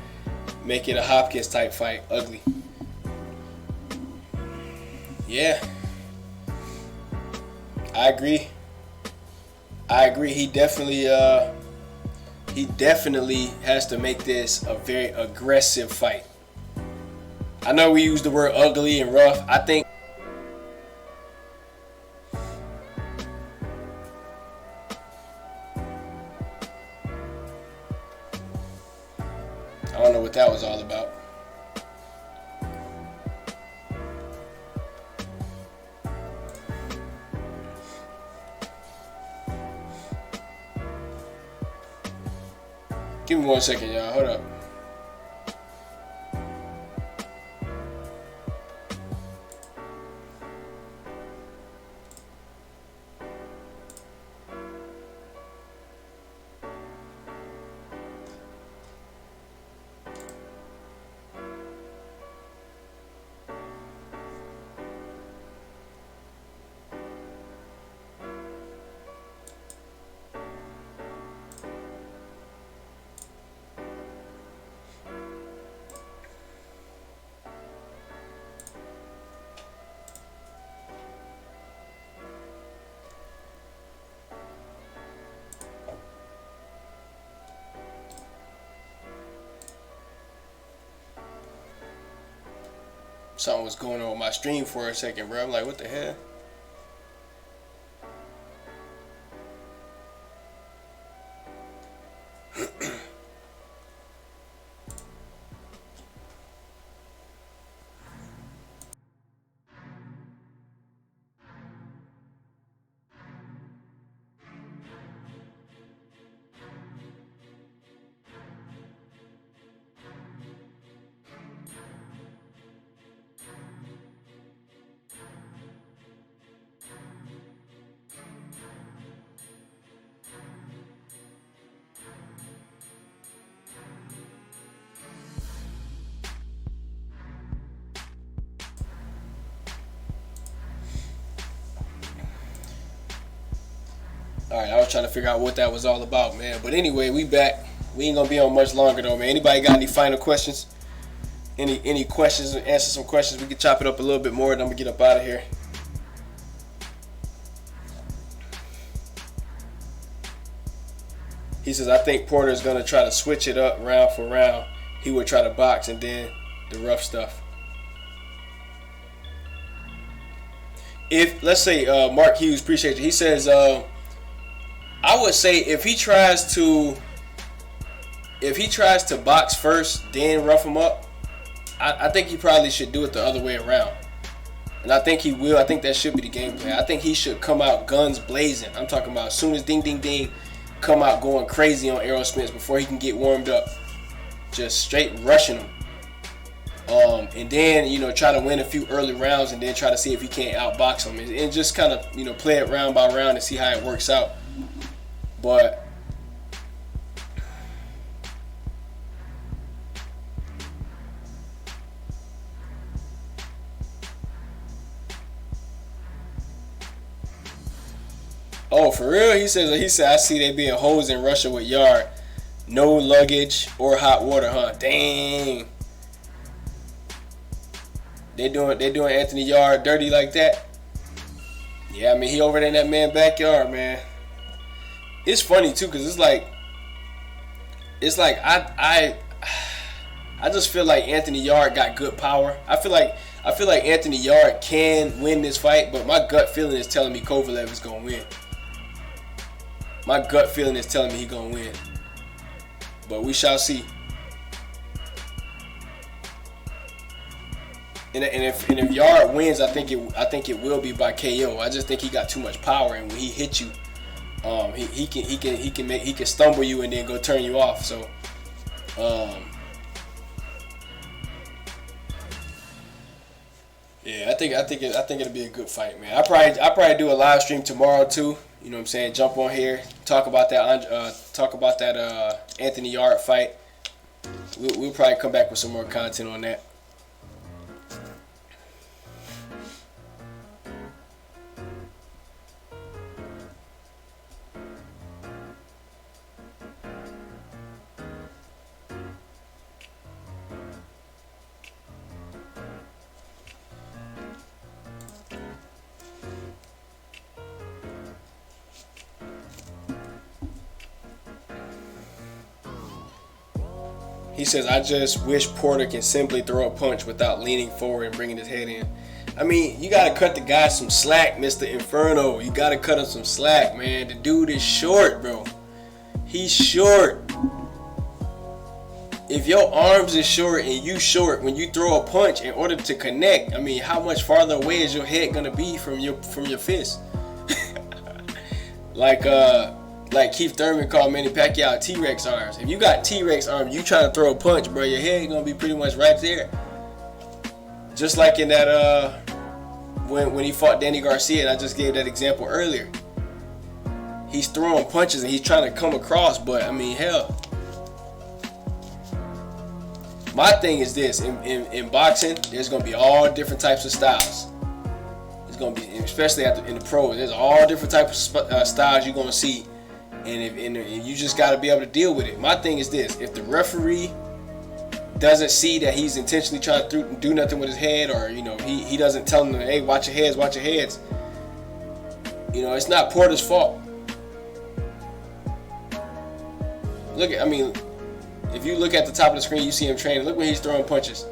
S7: Make it a Hopkins type fight. Ugly. Yeah. I agree. He definitely has to make this a very aggressive fight. I know we use the word ugly and rough. I think I don't know what that was all about. Give me 1 second, y'all. Hold up. Something was going on with my stream for a second, bro. I'm like, what the hell? Alright, I was trying to figure out what that was all about, man. But anyway, we back. We ain't gonna be on much longer though, man. Anybody got any final questions? Any questions? Answer some questions. We can chop it up a little bit more, and I'm gonna get up out of here. He says, I think Porter's gonna try to switch it up round for round. He would try to box and then the rough stuff. If let's say Mark Hughes, appreciate you. He says, I would say if he tries to box first, then rough him up, I think he probably should do it the other way around. And I think he will. I think that should be the game plan. I think he should come out guns blazing. I'm talking about as soon as ding, ding, ding, come out going crazy on Errol Spence before he can get warmed up. Just straight rushing him. And then, try to win a few early rounds and then try to see if he can't outbox him. And just kind of, play it round by round and see how it works out. But oh, for real? He said I see they being hoes in Russia with Yard. No luggage or hot water, huh? Dang. They doing Anthony Yard dirty like that? Yeah, I mean, he over there in that man's backyard, man. It's funny too, cause it's like I just feel like Anthony Yard got good power. I feel like Anthony Yard can win this fight, but my gut feeling is telling me Kovalev is gonna win. My gut feeling is telling me he's gonna win, but we shall see. And if Yard wins, I think it will be by KO. I just think he got too much power, and when he hits you, he can stumble you and then go turn you off. So, yeah, I think it'll be a good fight, man. I probably do a live stream tomorrow too. You know what I'm saying? Jump on here, talk about that Anthony Yard fight. we'll probably come back with some more content on that. He says, I just wish Porter can simply throw a punch without leaning forward and bringing his head in. I mean, you got to cut the guy some slack, Mr. Inferno. You got to cut him some slack, man. The dude is short, bro. He's short. If your arms is short and you short, when you throw a punch, in order to connect, I mean, how much farther away is your head going to be from your fist? Like Keith Thurman called Manny Pacquiao T-Rex arms. If you got T-Rex arms, you trying to throw a punch, bro, your head gonna be pretty much right there. Just like in that when he fought Danny Garcia, and I just gave that example earlier. He's throwing punches and he's trying to come across, but I mean, hell. My thing is this: in boxing, there's gonna be all different types of styles. It's gonna be, especially in the pros, there's all different types of styles you're gonna see. And you just got to be able to deal with it. My thing is this: if the referee doesn't see that he's intentionally trying to do nothing with his head, or he doesn't tell him, hey, watch your heads, it's not Porter's fault. If you look at the top of the screen, you see him training. Look when he's throwing punches.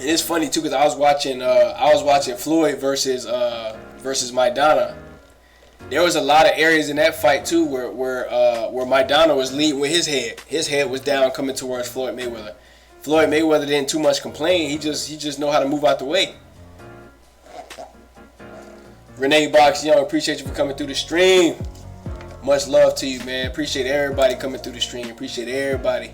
S7: And it's funny too, because I was watching Floyd versus Maidana. There was a lot of areas in that fight too where Maidana was leading with his head. His head was down, coming towards Floyd Mayweather. Floyd Mayweather didn't too much complain. He just know how to move out the way. Renee Box Young, appreciate you for coming through the stream. Much love to you, man. Appreciate everybody coming through the stream. Appreciate everybody.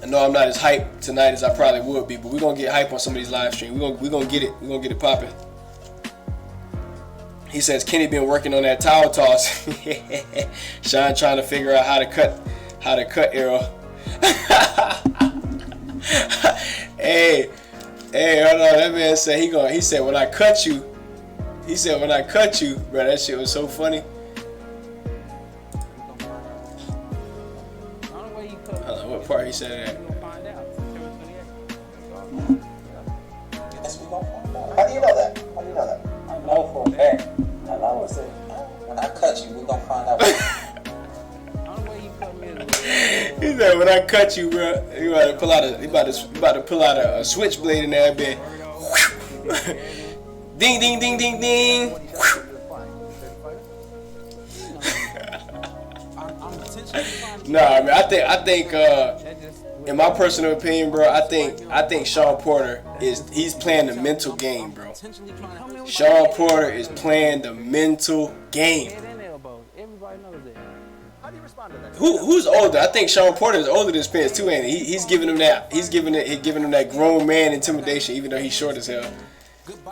S7: I know I'm not as hyped tonight as I probably would be, but we're gonna get hype on some of these live streams. We're gonna get it. We're gonna get it popping. He says Kenny been working on that towel toss. Sean trying to figure out how to cut Errol. hey, hold on. That man said he said when I cut you. He said when I cut you, bro. That shit was so funny. What part he said that?
S10: How do you know that? I know for a fact. I always say, when I cut you, we're gonna find out.
S7: He said, when I cut you, bro, you about to pull out a switchblade in that bed. Ding, ding, ding, ding, ding. Nah, man, I think in my personal opinion, bro, I think Sean Porter he's playing the mental game, bro. Sean Porter is playing the mental game.
S6: How do you respond to that?
S7: Who's older? I think Sean Porter is older than Spence too, ain't he? He's giving him that grown man intimidation, even though he's short as hell.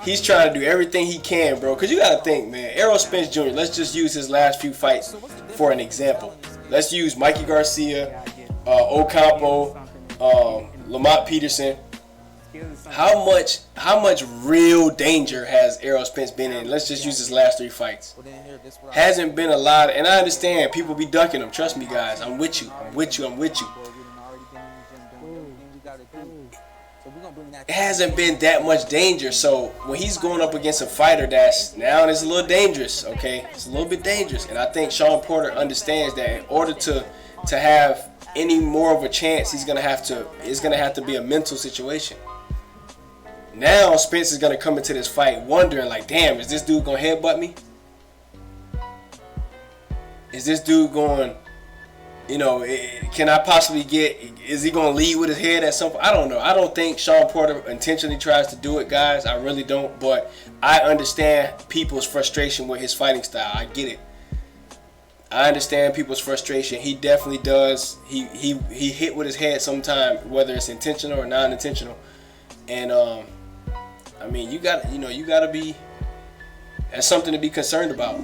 S7: He's trying to do everything he can, bro. Cause you gotta think, man. Errol Spence Jr. Let's just use his last few fights for an example. Let's use Mikey Garcia, Ocampo, Lamont Peterson. How much real danger has Errol Spence been in? Let's just use his last 3 fights. Hasn't been a lot, and I understand people be ducking him. Trust me, guys. I'm with you. It hasn't been that much danger. So when he's going up against a fighter that's now it's a little dangerous, okay? It's a little bit dangerous. And I think Sean Porter understands that in order to have any more of a chance, it's gonna have to be a mental situation. Now Spence is gonna come into this fight wondering, like, damn, is this dude gonna headbutt me? Is this dude going can I possibly is he going to lead with his head at some point? I don't know. I don't think Sean Porter intentionally tries to do it, guys. I really don't. But I understand people's frustration with his fighting style. I get it. I understand people's frustration. He definitely does. He hit with his head sometimes, whether it's intentional or non-intentional. And I mean, you got to be. That's something to be concerned about.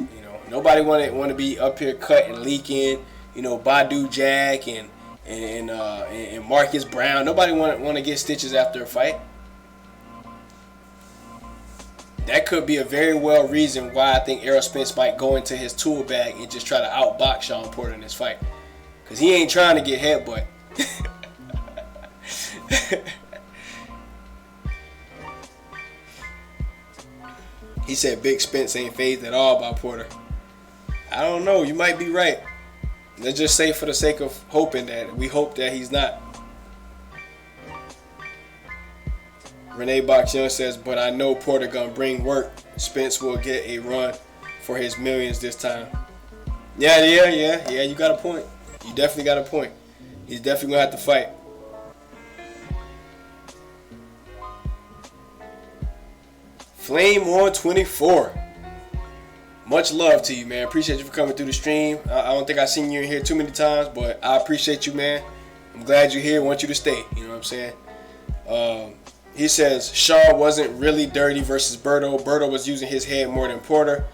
S7: Nobody want to be up here cut and leaking. Badu Jack and Marcus Brown. Nobody want to get stitches after a fight. That could be a very well reason why I think Errol Spence might go into his tool bag and just try to outbox Sean Porter in this fight. Because he ain't trying to get headbutt. He said Big Spence ain't phased at all by Porter. I don't know. You might be right. Let's just say for the sake of hoping that we hope that he's not. Renee Box Young says, but I know Porter gonna bring work. Spence will get a run for his millions this time. Yeah, you got a point. You definitely got a point. He's definitely gonna have to fight. Flame 124. Much love to you, man. Appreciate you for coming through the stream. I don't think I've seen you in here too many times, but I appreciate you, man. I'm glad you're here. I want you to stay. You know what I'm saying? He says Shaw wasn't really dirty versus Berto. Berto was using his head more than Porter,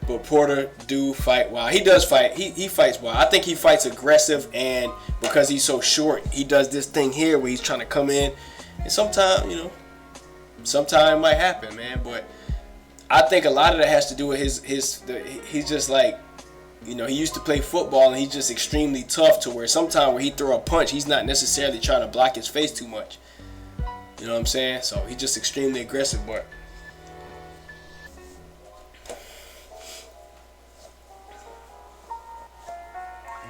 S7: but Porter do fight well. He does fight. He fights well. I think he fights aggressive, and because he's so short, he does this thing here where he's trying to come in, and sometimes it might happen, man. But I think a lot of that has to do with he's just like, he used to play football and he's just extremely tough to where sometimes where he throw a punch, he's not necessarily trying to block his face too much. You know what I'm saying? So he's just extremely aggressive, but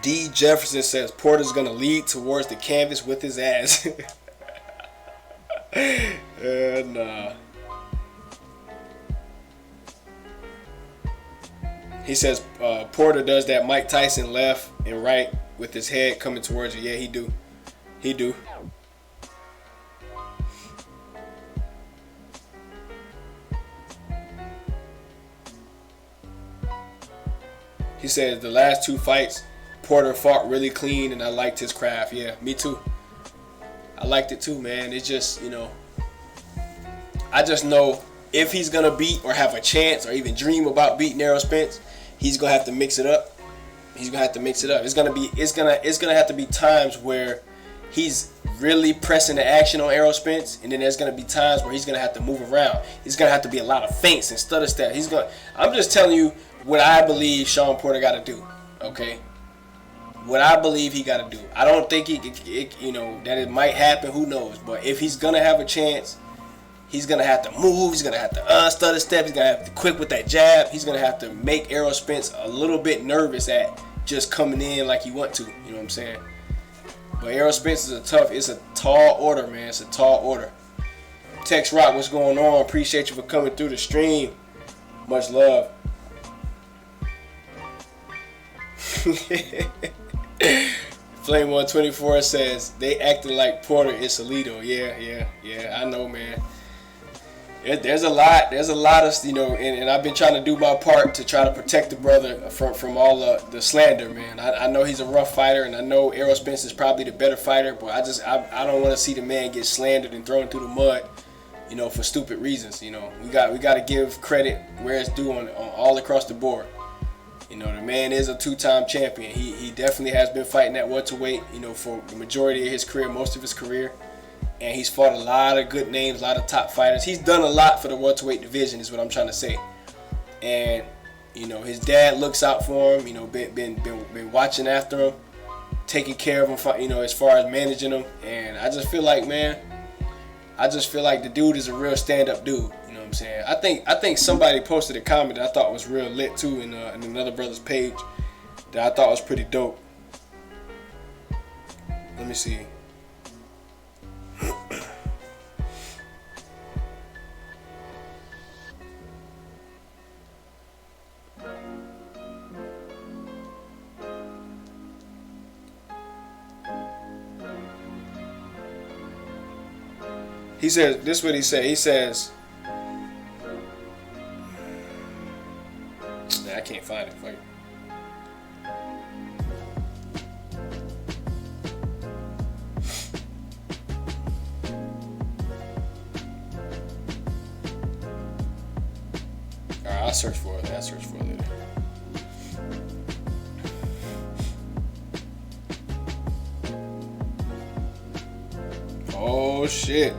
S7: D. Jefferson says Porter's gonna lead towards the canvas with his ass. Nah. He says Porter does that Mike Tyson left and right with his head coming towards you. Yeah, he do. He do. He says the last two fights, Porter fought really clean and I liked his craft. Yeah, me too. I liked it too, man. It's just, I just know if he's going to beat or have a chance or even dream about beating Errol Spence, he's going to have to mix it up. He's going to have to mix it up. It's going to have to be times where he's really pressing the action on Errol Spence, and then there's going to be times where he's going to have to move around. He's going to have to be a lot of feints and stutter step. I'm just telling you what I believe Sean Porter got to do, okay? What I believe he got to do. I don't think that it might happen. Who knows? But if he's going to have a chance, he's going to have to move. He's going to have to stutter step. He's going to have to quick with that jab. He's going to have to make Errol Spence a little bit nervous at just coming in like he want to. You know what I'm saying? But Errol Spence it's a tall order, man. It's a tall order. Tex Rock, what's going on? Appreciate you for coming through the stream. Much love. Flame 124 says they acting like Porter is Salido. Yeah. I know, man. There's a lot of and I've been trying to do my part to try to protect the brother from all the slander, man. I know he's a rough fighter, and I know Errol Spence is probably the better fighter, but I don't want to see the man get slandered and thrown through the mud, for stupid reasons. We got to give credit where it's due on all across the board. The man is a two-time champion. He definitely has been fighting at welterweight, for the majority of his career, most of his career. And he's fought a lot of good names, a lot of top fighters. He's done a lot for the welterweight division is what I'm trying to say. And, his dad looks out for him, been watching after him, taking care of him, as far as managing him. And I just feel like, man, the dude is a real stand-up dude. You know what I'm saying? I think somebody posted a comment that I thought was real lit too in another brother's page that I thought was pretty dope. Let me see. He says, this is what he said. He says, I can't find it. Fuck it. Alright, I'll search for it. Later. Oh shit.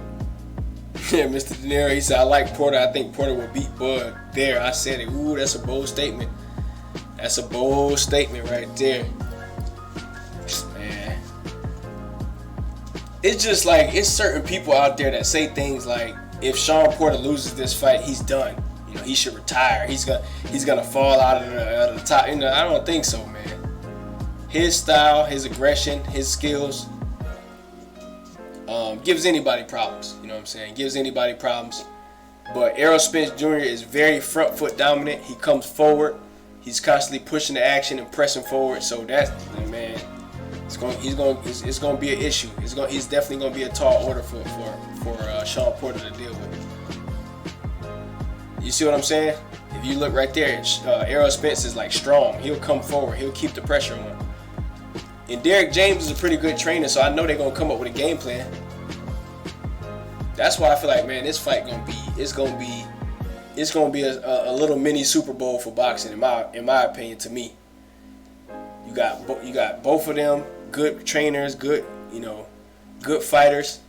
S7: Yeah, Mr. De Niro, he said, I like Porter. I think Porter will beat Bud. There, I said it. Ooh, that's a bold statement. That's a bold statement right there. Man. It's just like, it's certain people out there that say things like, if Sean Porter loses this fight, he's done. You know, he should retire. He's gonna fall out of the top. You know, I don't think so, man. His style, his aggression, his skills, gives anybody problems. You know what I'm saying? Gives anybody problems. But Errol Spence Jr. is very front foot dominant. He comes forward. He's constantly pushing the action and pressing forward. So that's, man, it's gonna be an issue. He's definitely gonna be a tall order for Sean Porter to deal with. You see what I'm saying? If you look right there, Errol Spence is like strong. He'll come forward. He'll keep the pressure on. And Derrick James is a pretty good trainer, so I know they're gonna come up with a game plan. That's why I feel like, man, this fight gonna be a little mini Super Bowl for boxing, in my opinion. To me, you got both of them good trainers, good fighters.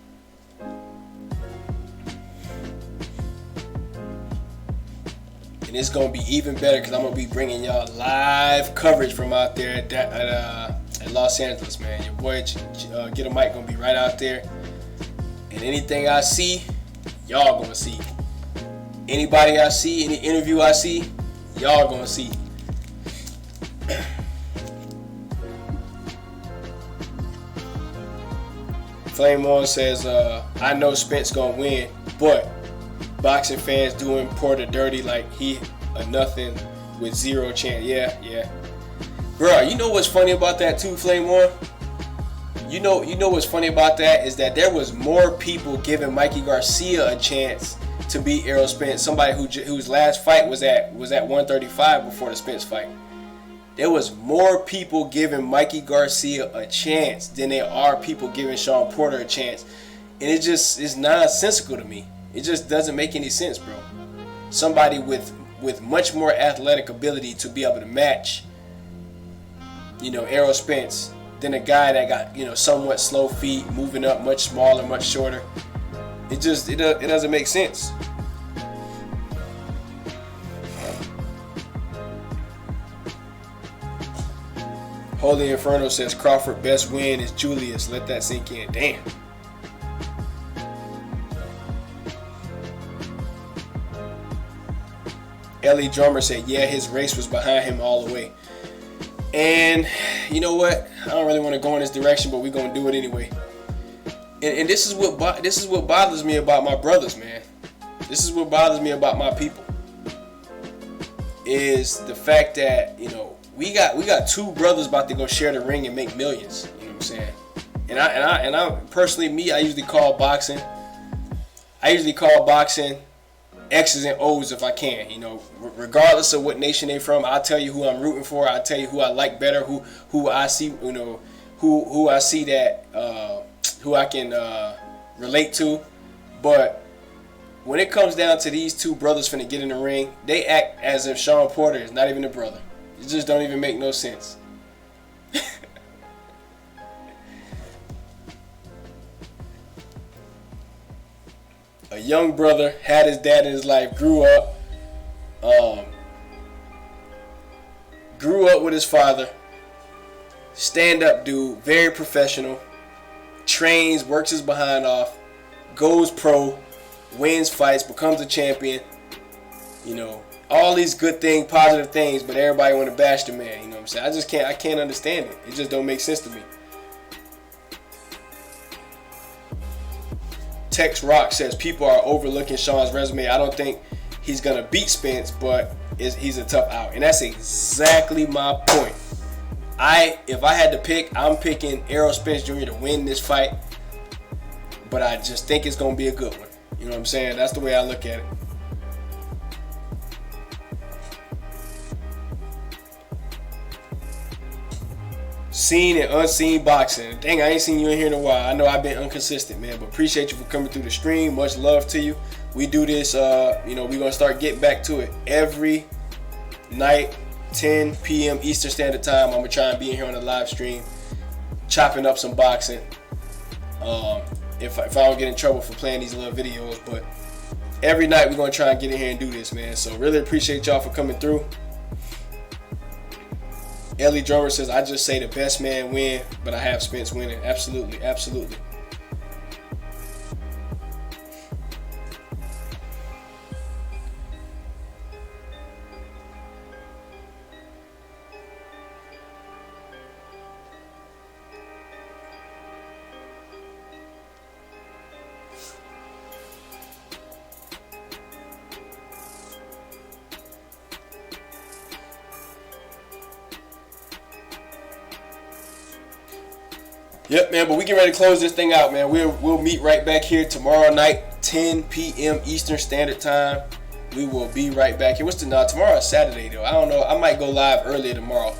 S7: And it's gonna be even better because I'm gonna be bringing y'all live coverage from out there at Los Angeles, man. Your boy Get a Mic gonna be right out there. And anything I see, y'all gonna see. Anybody I see, any interview I see, y'all gonna see. Flame On says, I know Spence gonna win, but boxing fans doing Porter dirty like he a nothing with zero chance. Yeah. Bro, you know what's funny about that too, Flame On? You know what's funny about that is that there was more people giving Mikey Garcia a chance to beat Errol Spence. Somebody whose last fight was at 135 before the Spence fight. There was more people giving Mikey Garcia a chance than there are people giving Sean Porter a chance, and it's nonsensical to me. It just doesn't make any sense, bro. Somebody with much more athletic ability to be able to match, Errol Spence, than a guy that got, somewhat slow feet, moving up, much smaller, much shorter. It doesn't make sense. Holy Inferno says Crawford best win is Julius. Let that sink in. Damn. Ellie Drummer said, yeah, his race was behind him all the way. And you know what? I don't really want to go in this direction, but we're gonna do it anyway. And this is what bothers me about my brothers, man. This is what bothers me about my people. Is the fact that we got two brothers about to go share the ring and make millions. You know what I'm saying? And I personally, I usually call boxing X's and O's if I can. Regardless of what nation they from, I'll tell you who I'm rooting for. I'll tell you who I like better, who I see, who I see that who I can relate to. But when it comes down to these two brothers finna get in the ring, they act as if Sean Porter is not even a brother. It just don't even make no sense. A young brother had his dad in his life, grew up with his father, stand-up dude, very professional, trains, works his behind off, goes pro, wins fights, becomes a champion, all these good things, positive things, but everybody want to bash the man, you know what I'm saying? I can't understand it. It just don't make sense to me. Tex Rock says people are overlooking Sean's resume. I don't think he's gonna beat Spence, but he's a tough out, and that's exactly my point. If I had to pick, I'm picking Errol Spence Jr. to win this fight. but I just think it's going to be a good one. You know what I'm saying? That's the way I look at it. Seen and unseen boxing. Dang, I ain't seen you in here in a while. I know I've been inconsistent, man, but appreciate you for coming through the stream. Much love to you. We do this, we're going to start getting back to it every night, 10 p.m. Eastern Standard Time. I'm going to try and be in here on the live stream, chopping up some boxing. If I don't get in trouble for playing these little videos, but every night we're going to try and get in here and do this, man. So really appreciate y'all for coming through. Ellie Drummer says, I just say the best man win, but I have Spence winning. Absolutely, absolutely. Yep, man, but we get ready to close this thing out, man. We'll meet right back here tomorrow night, 10 p.m. Eastern Standard Time. We will be right back here. Tomorrow is Saturday, though. I don't know. I might go live earlier tomorrow.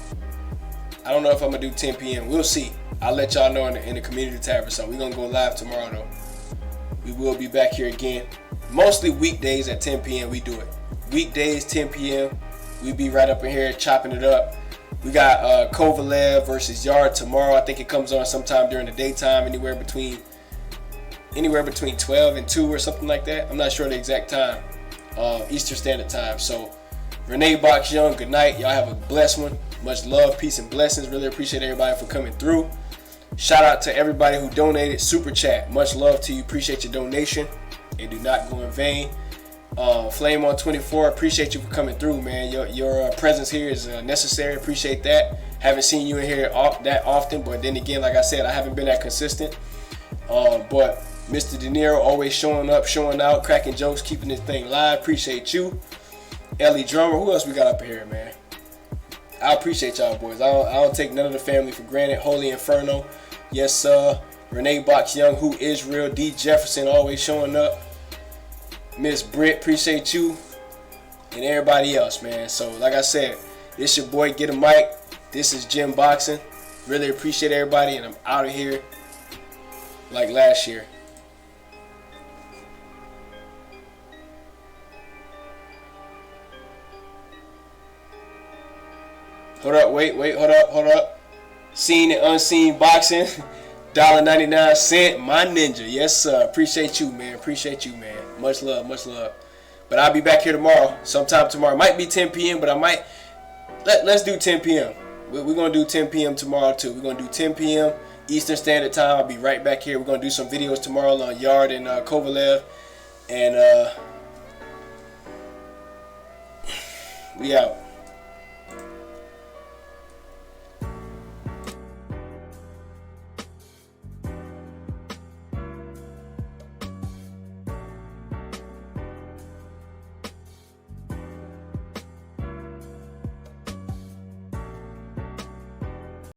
S7: I don't know if I'm going to do 10 p.m. We'll see. I'll let y'all know in the community tab or something. We're going to go live tomorrow, though. We will be back here again. Mostly weekdays at 10 p.m. we do it. Weekdays, 10 p.m. We be right up in here chopping it up. We got Kovalev versus Yard tomorrow. I think it comes on sometime during the daytime, anywhere between 12 and 2 or something like that. I'm not sure the exact time, Eastern Standard Time. So, Renee Box Young, good night. Y'all have a blessed one. Much love, peace, and blessings. Really appreciate everybody for coming through. Shout out to everybody who donated. Super chat. Much love to you. Appreciate your donation. It do not go in vain. Flame on 24, appreciate you for coming through, man. Your presence here is necessary. Appreciate that. Haven't seen you in here that often, but then again, like I said, I haven't been that consistent. But Mr. De Niro always showing up, showing out, cracking jokes, keeping this thing live. Appreciate you. Ellie Drummer, who else we got up here, man? I appreciate y'all, boys. I don't take none of the family for granted. Holy Inferno, yes sir. Renee Box Young, Who Is Real, D Jefferson always showing up. Miss Britt, appreciate you, and everybody else, man. So, like I said, this your boy, Get a Mic. This is Jim Boxing. Really appreciate everybody, and I'm out of here like last year. Hold up, wait, hold up. Seen and unseen boxing. $1.99, my ninja. Yes, sir. Appreciate you, man. Much love, much love. But I'll be back here tomorrow, sometime tomorrow. It might be 10 p.m., but I might. Let's do 10 p.m. We're going to do 10 p.m. tomorrow, too. We're going to do 10 p.m. Eastern Standard Time. I'll be right back here. We're going to do some videos tomorrow on Yard and Kovalev. And we out.